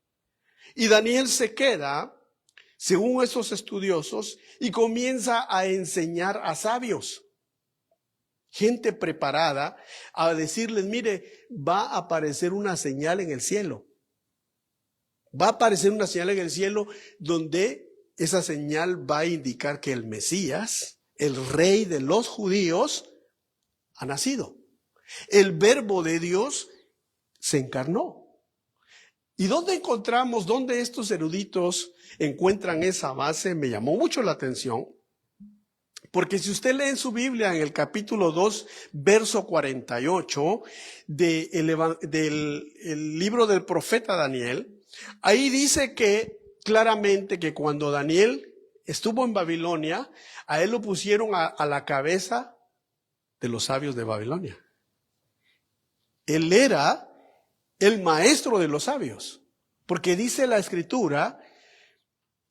Y Daniel se queda, según esos estudiosos, y comienza a enseñar a sabios, gente preparada, a decirles, mire, va a aparecer una señal en el cielo. Va a aparecer una señal en el cielo donde esa señal va a indicar que el Mesías, el rey de los judíos, ha nacido. El verbo de Dios se encarnó. ¿Y dónde dónde estos eruditos encuentran esa base? Me llamó mucho la atención. Porque si usted lee en su Biblia en el capítulo 2, verso 48 del libro del profeta Daniel, ahí dice que claramente que cuando Daniel estuvo en Babilonia, a él lo pusieron a la cabeza de los sabios de Babilonia. Él era el maestro de los sabios, porque dice la escritura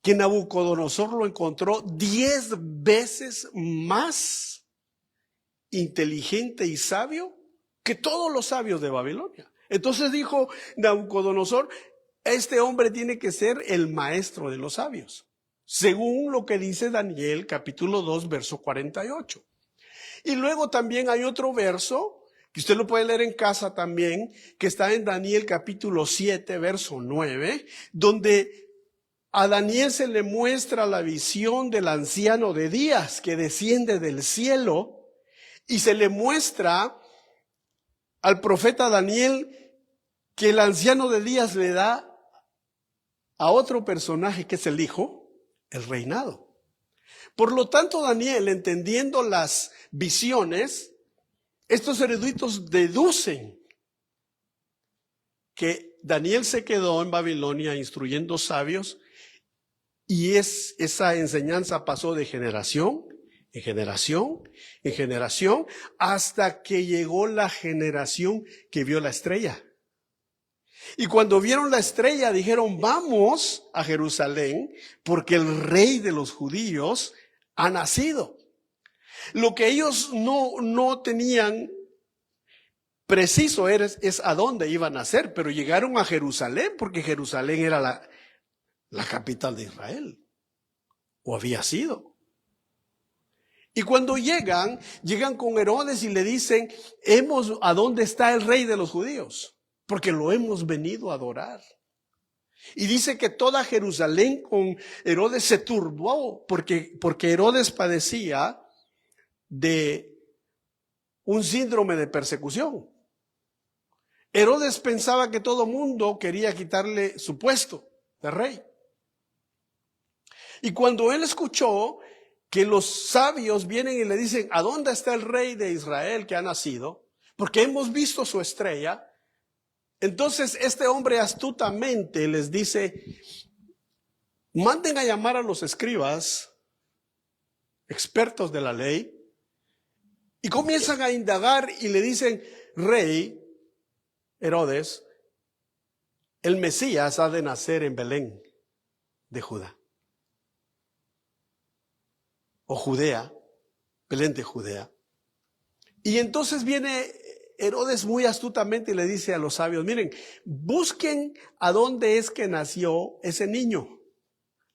que Nabucodonosor lo encontró 10 veces más inteligente y sabio que todos los sabios de Babilonia. Entonces dijo Nabucodonosor, este hombre tiene que ser el maestro de los sabios, según lo que dice Daniel capítulo 2, verso 48. Y luego también hay otro verso que usted lo puede leer en casa también, que está en Daniel capítulo 7, verso 9, donde a Daniel se le muestra la visión del anciano de días que desciende del cielo y se le muestra al profeta Daniel que el anciano de días le da a otro personaje que es el hijo, el reinado. Por lo tanto, Daniel, entendiendo las visiones, estos eruditos deducen que Daniel se quedó en Babilonia instruyendo sabios y esa enseñanza pasó de generación en generación en generación hasta que llegó la generación que vio la estrella. Y cuando vieron la estrella dijeron, vamos a Jerusalén porque el rey de los judíos ha nacido. Lo que ellos no tenían preciso es a dónde iban a nacer, pero llegaron a Jerusalén porque Jerusalén era la capital de Israel, o había sido. Y cuando llegan con Herodes y le dicen, ¿a dónde está el rey de los judíos? Porque lo hemos venido a adorar. Y dice que toda Jerusalén con Herodes se turbó porque Herodes padecía de un síndrome de persecución. Herodes pensaba que todo mundo quería quitarle su puesto de rey. Y cuando él escuchó que los sabios vienen y le dicen, ¿a dónde está el rey de Israel que ha nacido? Porque hemos visto su estrella. Entonces este hombre astutamente les dice, manden a llamar a los escribas, expertos de la ley, y comienzan a indagar y le dicen, rey Herodes, el Mesías ha de nacer en Belén de Judá. O Judea, Belén de Judea. Y entonces viene Herodes muy astutamente y le dice a los sabios, miren, busquen a dónde es que nació ese niño.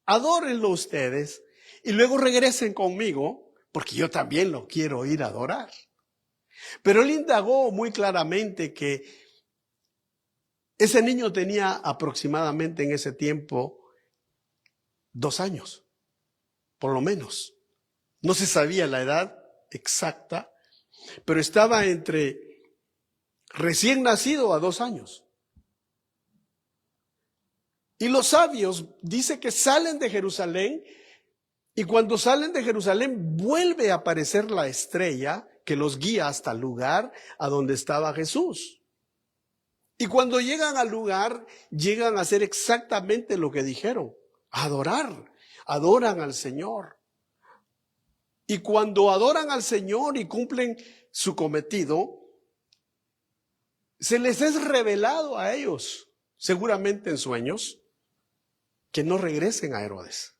Adórenlo ustedes y luego regresen conmigo, porque yo también lo quiero ir a adorar. Pero él indagó muy claramente que ese niño tenía aproximadamente en ese tiempo 2 años, por lo menos. No se sabía la edad exacta, pero estaba entre recién nacido a 2 años. Y los sabios dice que salen de Jerusalén y cuando salen de Jerusalén vuelve a aparecer la estrella que los guía hasta el lugar a donde estaba Jesús. Y cuando llegan al lugar, llegan a hacer exactamente lo que dijeron, adorar, adoran al Señor. Y cuando adoran al Señor y cumplen su cometido, se les es revelado a ellos, seguramente en sueños, que no regresen a Herodes,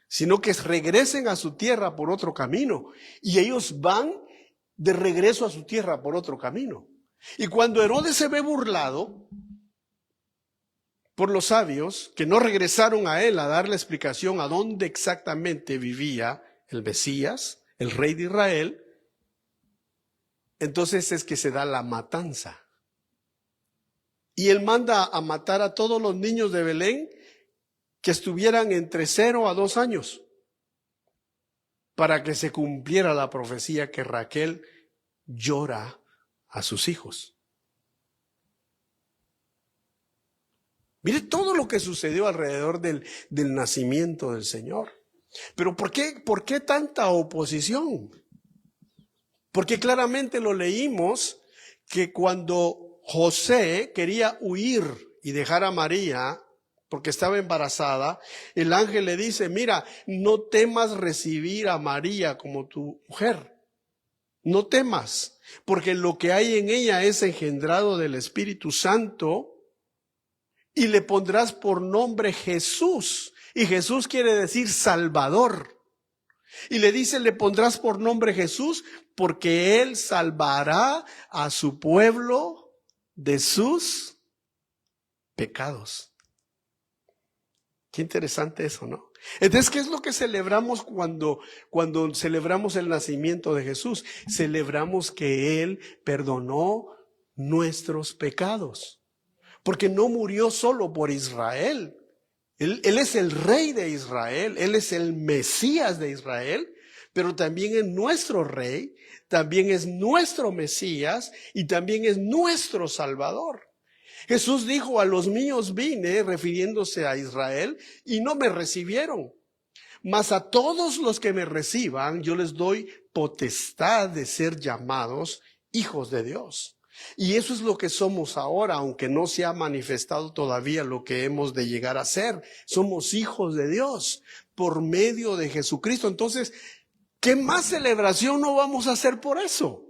sino que regresen a su tierra por otro camino. Y ellos van de regreso a su tierra por otro camino. Y cuando Herodes se ve burlado por los sabios, que no regresaron a él a darle explicación a dónde exactamente vivía el Mesías, el rey de Israel, entonces es que se da la matanza. Y él manda a matar a todos los niños de Belén que estuvieran entre 0 a 2 años, para que se cumpliera la profecía que Raquel llora a sus hijos. Mire todo lo que sucedió alrededor del nacimiento del Señor. Pero ¿por qué tanta oposición? Porque claramente lo leímos que cuando José quería huir y dejar a María porque estaba embarazada, el ángel le dice, mira, no temas recibir a María como tu mujer. No temas, porque lo que hay en ella es engendrado del Espíritu Santo y le pondrás por nombre Jesús. Y Jesús quiere decir Salvador. Y le dice, le pondrás por nombre Jesús porque Él salvará a su pueblo de sus pecados. Qué interesante eso, ¿no? Entonces, ¿qué es lo que celebramos cuando celebramos el nacimiento de Jesús? Celebramos que Él perdonó nuestros pecados. Porque no murió solo por Israel. Él es el rey de Israel, Él es el Mesías de Israel, pero también es nuestro rey, también es nuestro Mesías y también es nuestro Salvador. Jesús dijo, a los míos vine, refiriéndose a Israel, y no me recibieron. Mas a todos los que me reciban, yo les doy potestad de ser llamados hijos de Dios. Y eso es lo que somos ahora, aunque no se ha manifestado todavía lo que hemos de llegar a ser. Somos hijos de Dios por medio de Jesucristo. Entonces, ¿qué más celebración no vamos a hacer por eso?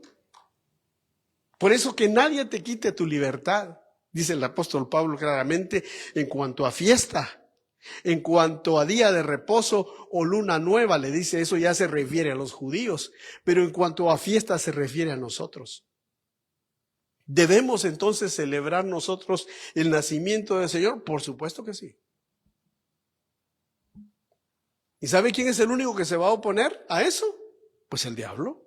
Por eso que nadie te quite tu libertad, dice el apóstol Pablo claramente, en cuanto a fiesta, en cuanto a día de reposo o luna nueva, le dice, eso ya se refiere a los judíos, pero en cuanto a fiesta se refiere a nosotros. ¿Debemos entonces celebrar nosotros el nacimiento del Señor? Por supuesto que sí. ¿Y sabe quién es el único que se va a oponer a eso? Pues el diablo.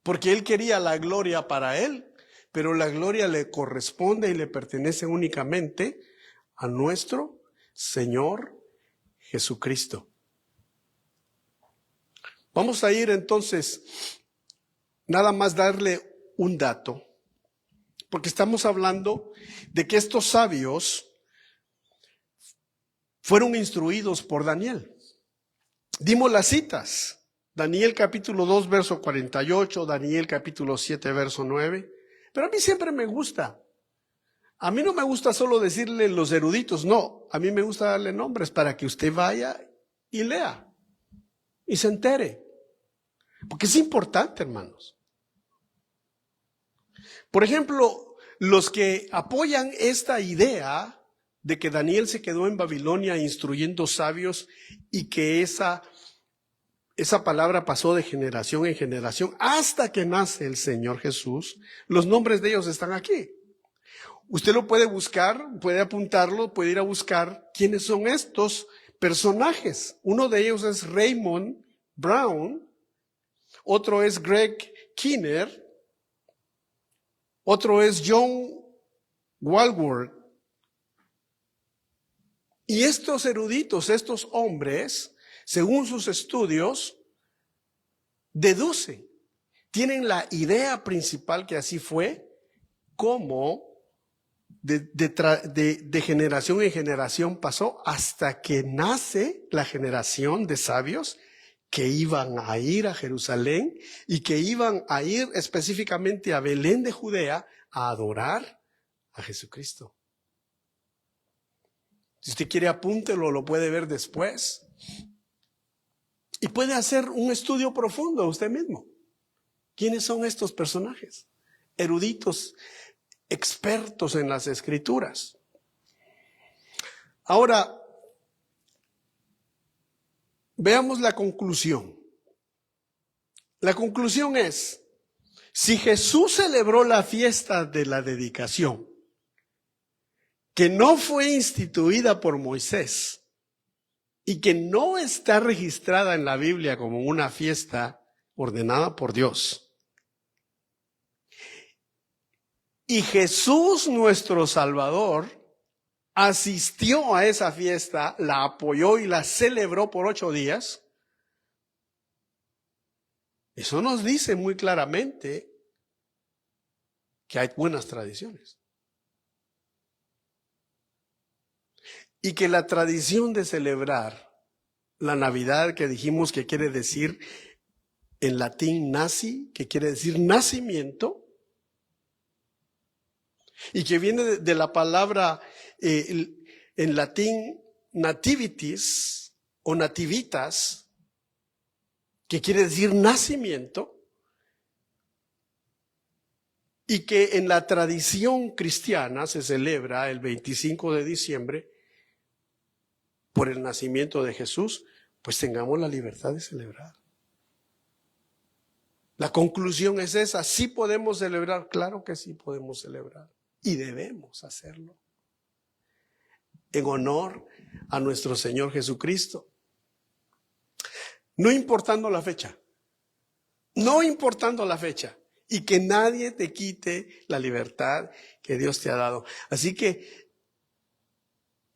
Porque él quería la gloria para él, pero la gloria le corresponde y le pertenece únicamente a nuestro Señor Jesucristo. Vamos a ir entonces, nada más darle un dato, porque estamos hablando de que estos sabios fueron instruidos por Daniel. Dimos las citas. Daniel capítulo 2, verso 48, Daniel capítulo 7, verso 9. Pero a mí siempre me gusta. A mí no me gusta solo decirle los eruditos, no. A mí me gusta darle nombres para que usted vaya y lea y se entere. Porque es importante, hermanos. Por ejemplo, los que apoyan esta idea de que Daniel se quedó en Babilonia instruyendo sabios y que esa palabra pasó de generación en generación hasta que nace el Señor Jesús, los nombres de ellos están aquí. Usted lo puede buscar, puede apuntarlo, puede ir a buscar quiénes son estos personajes. Uno de ellos es Raymond Brown, otro es Greg Kinnear, otro es John Walworth. Y estos eruditos, estos hombres, según sus estudios, deducen, tienen la idea principal que así fue, como de generación en generación pasó hasta que nace la generación de sabios que iban a ir a Jerusalén y que iban a ir específicamente a Belén de Judea a adorar a Jesucristo. Si usted quiere, apúntelo, lo puede ver después. Y puede hacer un estudio profundo usted mismo. ¿Quiénes son estos personajes? Eruditos, expertos en las Escrituras. Ahora, veamos la conclusión. La conclusión es, si Jesús celebró la fiesta de la dedicación, que no fue instituida por Moisés y que no está registrada en la Biblia como una fiesta ordenada por Dios, y Jesús nuestro Salvador asistió a esa fiesta, la apoyó y la celebró por 8 días, eso nos dice muy claramente que hay buenas tradiciones. Y que la tradición de celebrar la Navidad, que dijimos que quiere decir en latín naci, que quiere decir nacimiento, y que viene de la palabra en latín nativitas o nativitas, que quiere decir nacimiento, y que en la tradición cristiana se celebra el 25 de diciembre por el nacimiento de Jesús, pues tengamos la libertad de celebrar. La conclusión es esa, ¿sí podemos celebrar? Claro que sí podemos celebrar y debemos hacerlo en honor a nuestro Señor Jesucristo. No importando la fecha, y que nadie te quite la libertad que Dios te ha dado. Así que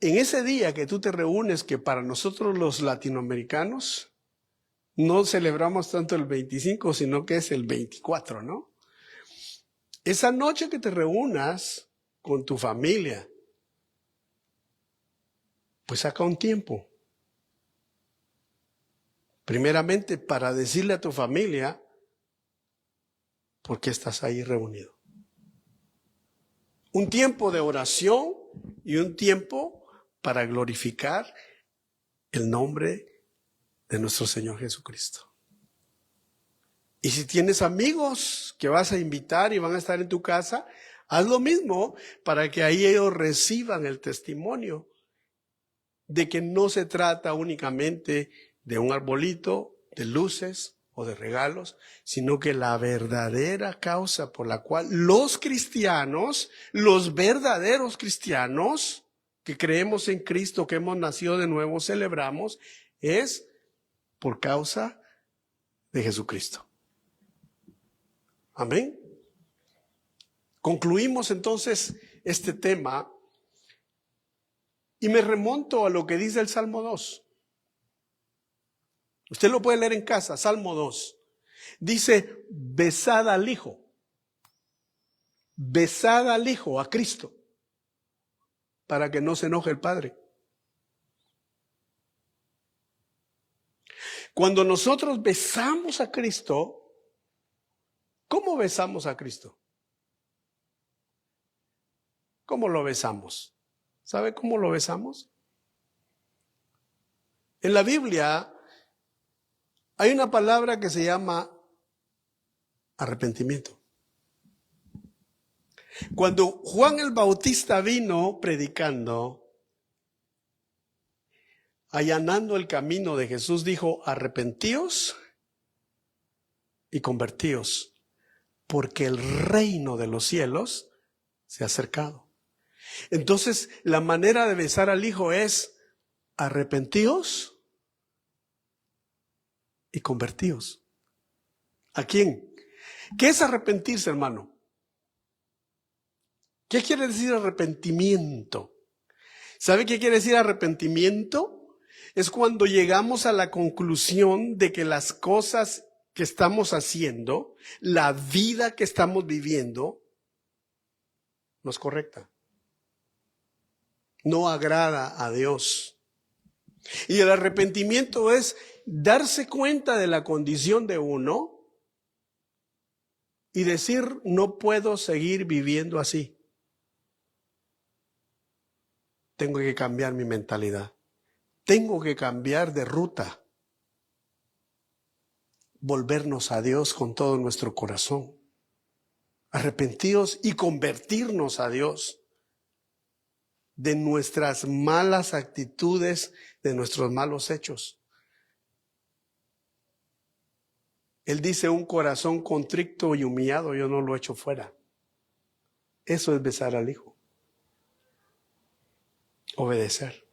en ese día que tú te reúnes, que para nosotros los latinoamericanos no celebramos tanto el 25, sino que es el 24, ¿no? Esa noche que te reúnas con tu familia, pues saca un tiempo. Primeramente para decirle a tu familia por qué estás ahí reunido. Un tiempo de oración y un tiempo para glorificar el nombre de nuestro Señor Jesucristo. Y si tienes amigos que vas a invitar y van a estar en tu casa, haz lo mismo para que ahí ellos reciban el testimonio de que no se trata únicamente de un arbolito, de luces o de regalos, sino que la verdadera causa por la cual los cristianos, los verdaderos cristianos que creemos en Cristo, que hemos nacido de nuevo, celebramos, es por causa de Jesucristo. Amén. Concluimos entonces este tema y me remonto a lo que dice el Salmo 2. Usted lo puede leer en casa, Salmo 2. Dice, besad al Hijo. Besad al Hijo, a Cristo, para que no se enoje el Padre. Cuando nosotros besamos a Cristo, ¿cómo besamos a Cristo? ¿Cómo lo besamos? ¿Sabe cómo lo besamos? En la Biblia hay una palabra que se llama arrepentimiento. Cuando Juan el Bautista vino predicando, allanando el camino de Jesús, dijo, arrepentíos y convertíos, porque el reino de los cielos se ha acercado. Entonces, la manera de besar al Hijo es arrepentíos y convertíos. ¿A quién? ¿Qué es arrepentirse, hermano? ¿Qué quiere decir arrepentimiento? ¿Sabe qué quiere decir arrepentimiento? Es cuando llegamos a la conclusión de que las cosas que estamos haciendo, la vida que estamos viviendo, no es correcta. No agrada a Dios. Y el arrepentimiento es darse cuenta de la condición de uno y decir, no puedo seguir viviendo así. Tengo que cambiar mi mentalidad. Tengo que cambiar de ruta. Volvernos a Dios con todo nuestro corazón. Arrepentíos y convertirnos a Dios de nuestras malas actitudes, de nuestros malos hechos. Él dice, un corazón contrito y humillado yo no lo echo fuera. Eso es besar al Hijo. Obedecer.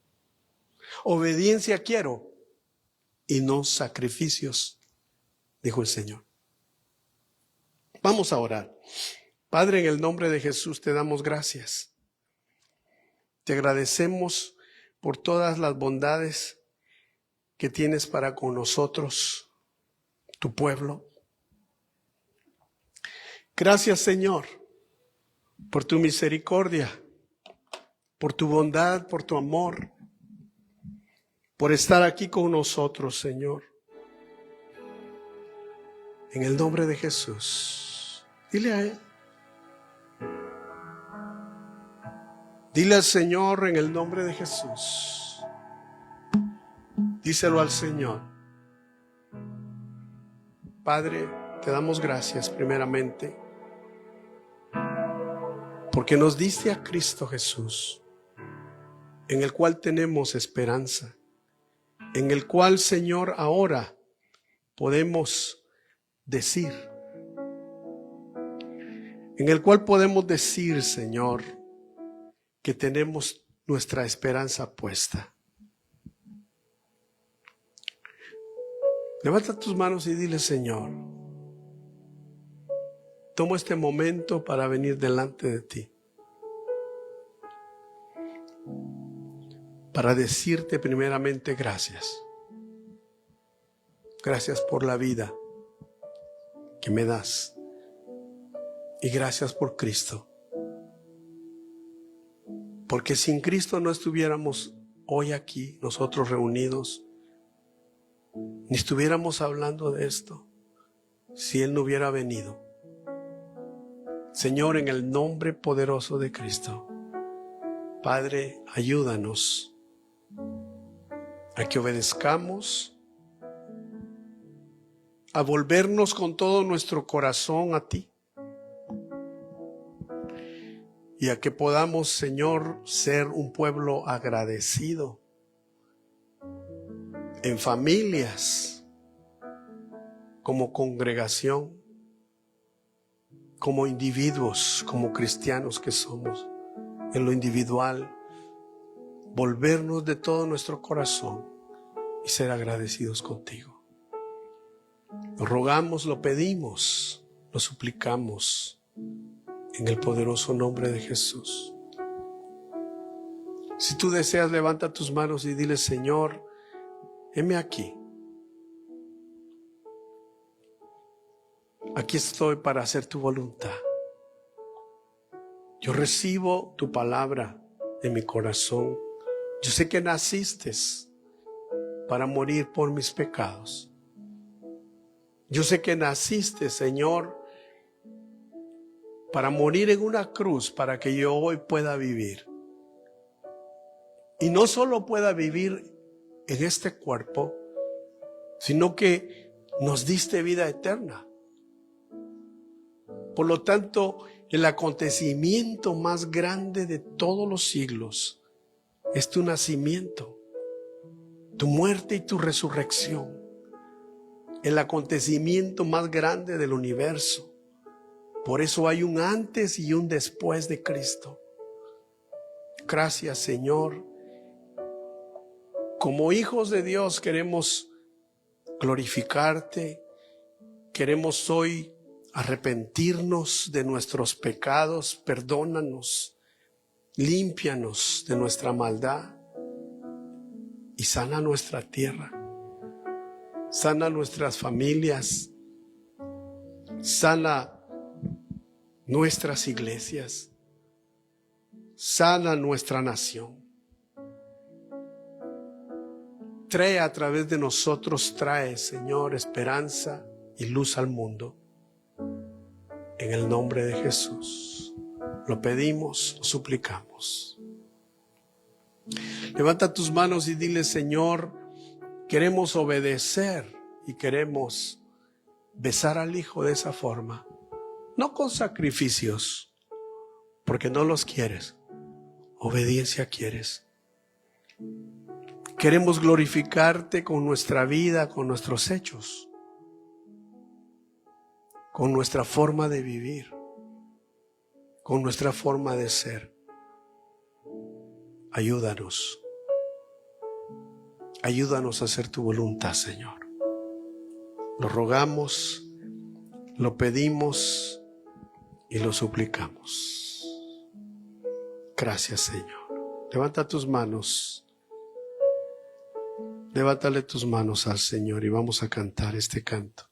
Obediencia quiero y no sacrificios, dijo el Señor. Vamos a orar. Padre, en el nombre de Jesús te damos gracias. Te agradecemos por todas las bondades que tienes para con nosotros, tu pueblo. Gracias, Señor, por tu misericordia, por tu bondad, por tu amor, por estar aquí con nosotros, Señor. En el nombre de Jesús, dile a Él. Dile al Señor en el nombre de Jesús. Díselo al Señor. Padre, te damos gracias primeramente porque nos diste a Cristo Jesús, en el cual tenemos esperanza, en el cual, Señor, ahora podemos decir, en el cual podemos decir, Señor, que tenemos nuestra esperanza puesta. Levanta tus manos y dile, Señor, tomo este momento para venir delante de ti, para decirte primeramente gracias. Gracias por la vida que me das y gracias por Cristo. Porque sin Cristo no estuviéramos hoy aquí, nosotros reunidos, ni estuviéramos hablando de esto si Él no hubiera venido. Señor, en el nombre poderoso de Cristo, Padre, ayúdanos a que obedezcamos, a volvernos con todo nuestro corazón a ti y a que podamos, Señor, ser un pueblo agradecido en familias, como congregación, como individuos, como cristianos que somos, en lo individual, volvernos de todo nuestro corazón y ser agradecidos contigo. Lo rogamos, lo pedimos, lo suplicamos en el poderoso nombre de Jesús. Si tú deseas, levanta tus manos y dile: Señor, heme aquí. Aquí estoy para hacer tu voluntad. Yo recibo tu palabra en mi corazón. Yo sé que naciste para morir por mis pecados. Yo sé que naciste, Señor, para morir en una cruz, para que yo hoy pueda vivir. Y no solo pueda vivir en este cuerpo, sino que nos diste vida eterna. Por lo tanto, el acontecimiento más grande de todos los siglos es tu nacimiento, tu muerte y tu resurrección. El acontecimiento más grande del universo. Por eso hay un antes y un después de Cristo. Gracias, Señor. Como hijos de Dios queremos glorificarte. Queremos hoy arrepentirnos de nuestros pecados. Perdónanos, límpianos de nuestra maldad y sana nuestra tierra. Sana nuestras familias. Sana nuestras iglesias. Sana nuestra nación. Trae a través de nosotros, Señor, esperanza y luz al mundo. En el nombre de Jesús lo pedimos, lo suplicamos. Levanta tus manos y dile: Señor, queremos obedecer y queremos besar al Hijo de esa forma. No con sacrificios, porque no los quieres. Obediencia quieres. Queremos glorificarte con nuestra vida, con nuestros hechos, con nuestra forma de vivir, con nuestra forma de ser. Ayúdanos. Ayúdanos a hacer tu voluntad, Señor. Lo rogamos, lo pedimos y lo suplicamos. Gracias, Señor. Levanta tus manos. Levántale tus manos al Señor y vamos a cantar este canto.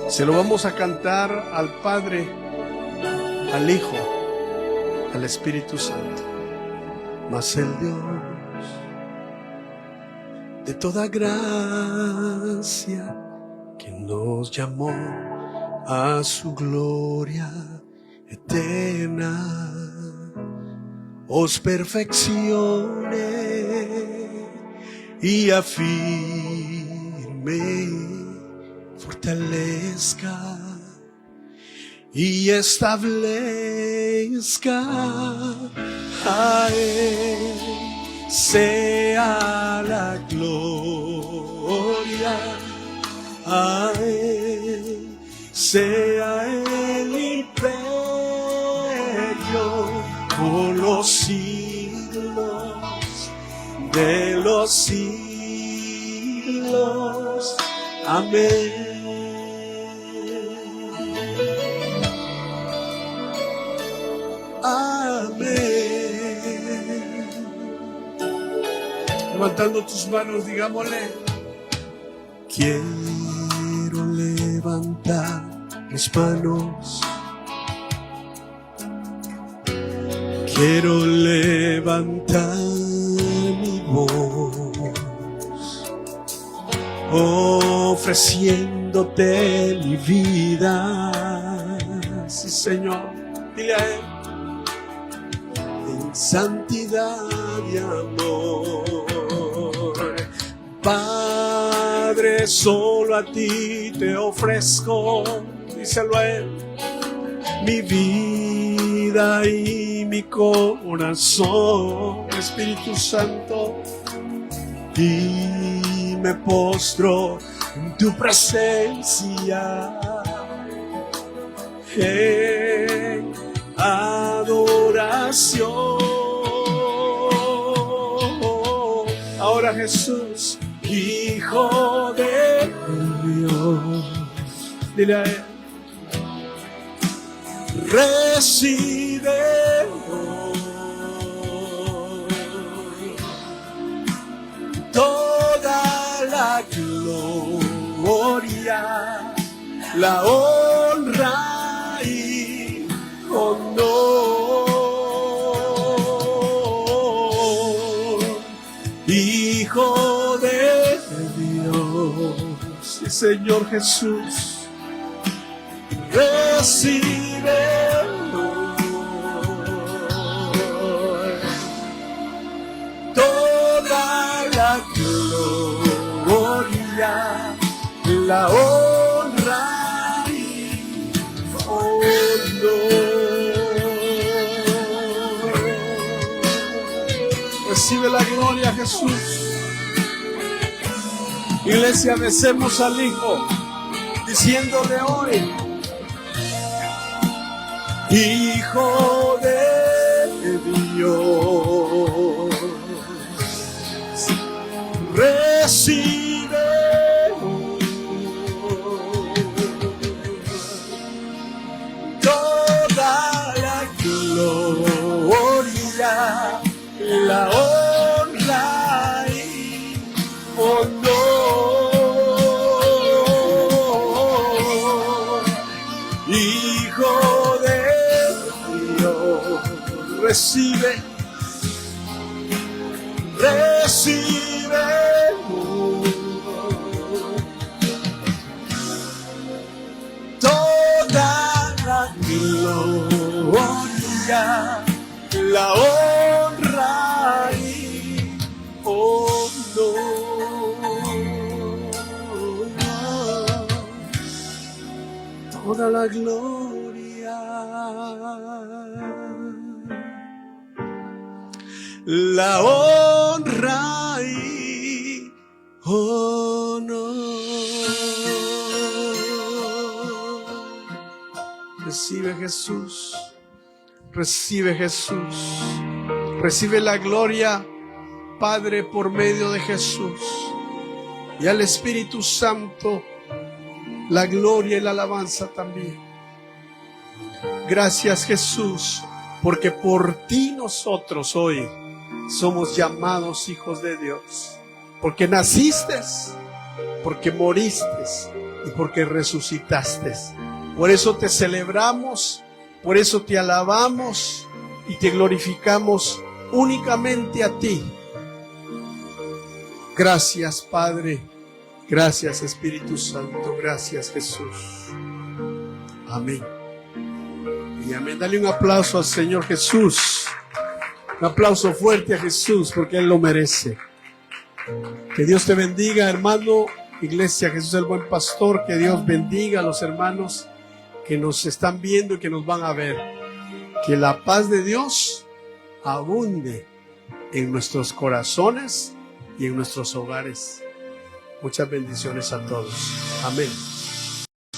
Se lo vamos a cantar al Padre, al Hijo, al Espíritu Santo. Mas el Dios de toda gracia, que nos llamó a su gloria eterna, os perfeccione y afirme, fortalezca y establezca. A Él sea la gloria, a Él sea el imperio por los siglos de los siglos. Amén. Amén. Levantando tus manos, digámosle: quiero levantar mis manos quiero levantar mi voz, ofreciéndote mi vida. Sí, Señor, dile a Él. En santidad y amor, Padre, solo a ti te ofrezco, díselo a Él, mi vida y mi corazón, Espíritu Santo, y me postro en tu presencia, en adoración. Ahora Jesús, Hijo de Dios, dile a Él, recibe toda la gloria, la honra y honor, Hijo de Dios. Sí, Señor Jesús, recibe toda la gloria, la honra y honor. Recibe la gloria, Jesús. Iglesia, besemos al Hijo, diciéndole hoy, Hijo de Dios, recibe toda la gloria, la honra y honor, Hijo de Dios, recibe toda la gloria, la honra y honor, toda la gloria, la honra y honor. Recibe Jesús, recibe Jesús, recibe la gloria, Padre, por medio de Jesús, y al Espíritu Santo la gloria y la alabanza también. Gracias, Jesús, porque por ti nosotros hoy somos llamados hijos de Dios, porque naciste, porque moriste y porque resucitaste. Por eso te celebramos, por eso te alabamos y te glorificamos únicamente a ti. Gracias, Padre. Gracias, Espíritu Santo. Gracias, Jesús. Amén. Y amén. Dale un aplauso al Señor Jesús. Un aplauso fuerte a Jesús, porque Él lo merece. Que Dios te bendiga, hermano. Iglesia Jesús el Buen Pastor. Que Dios bendiga a los hermanos que nos están viendo y que nos van a ver. Que la paz de Dios abunde en nuestros corazones y en nuestros hogares. Muchas bendiciones a todos. Amén.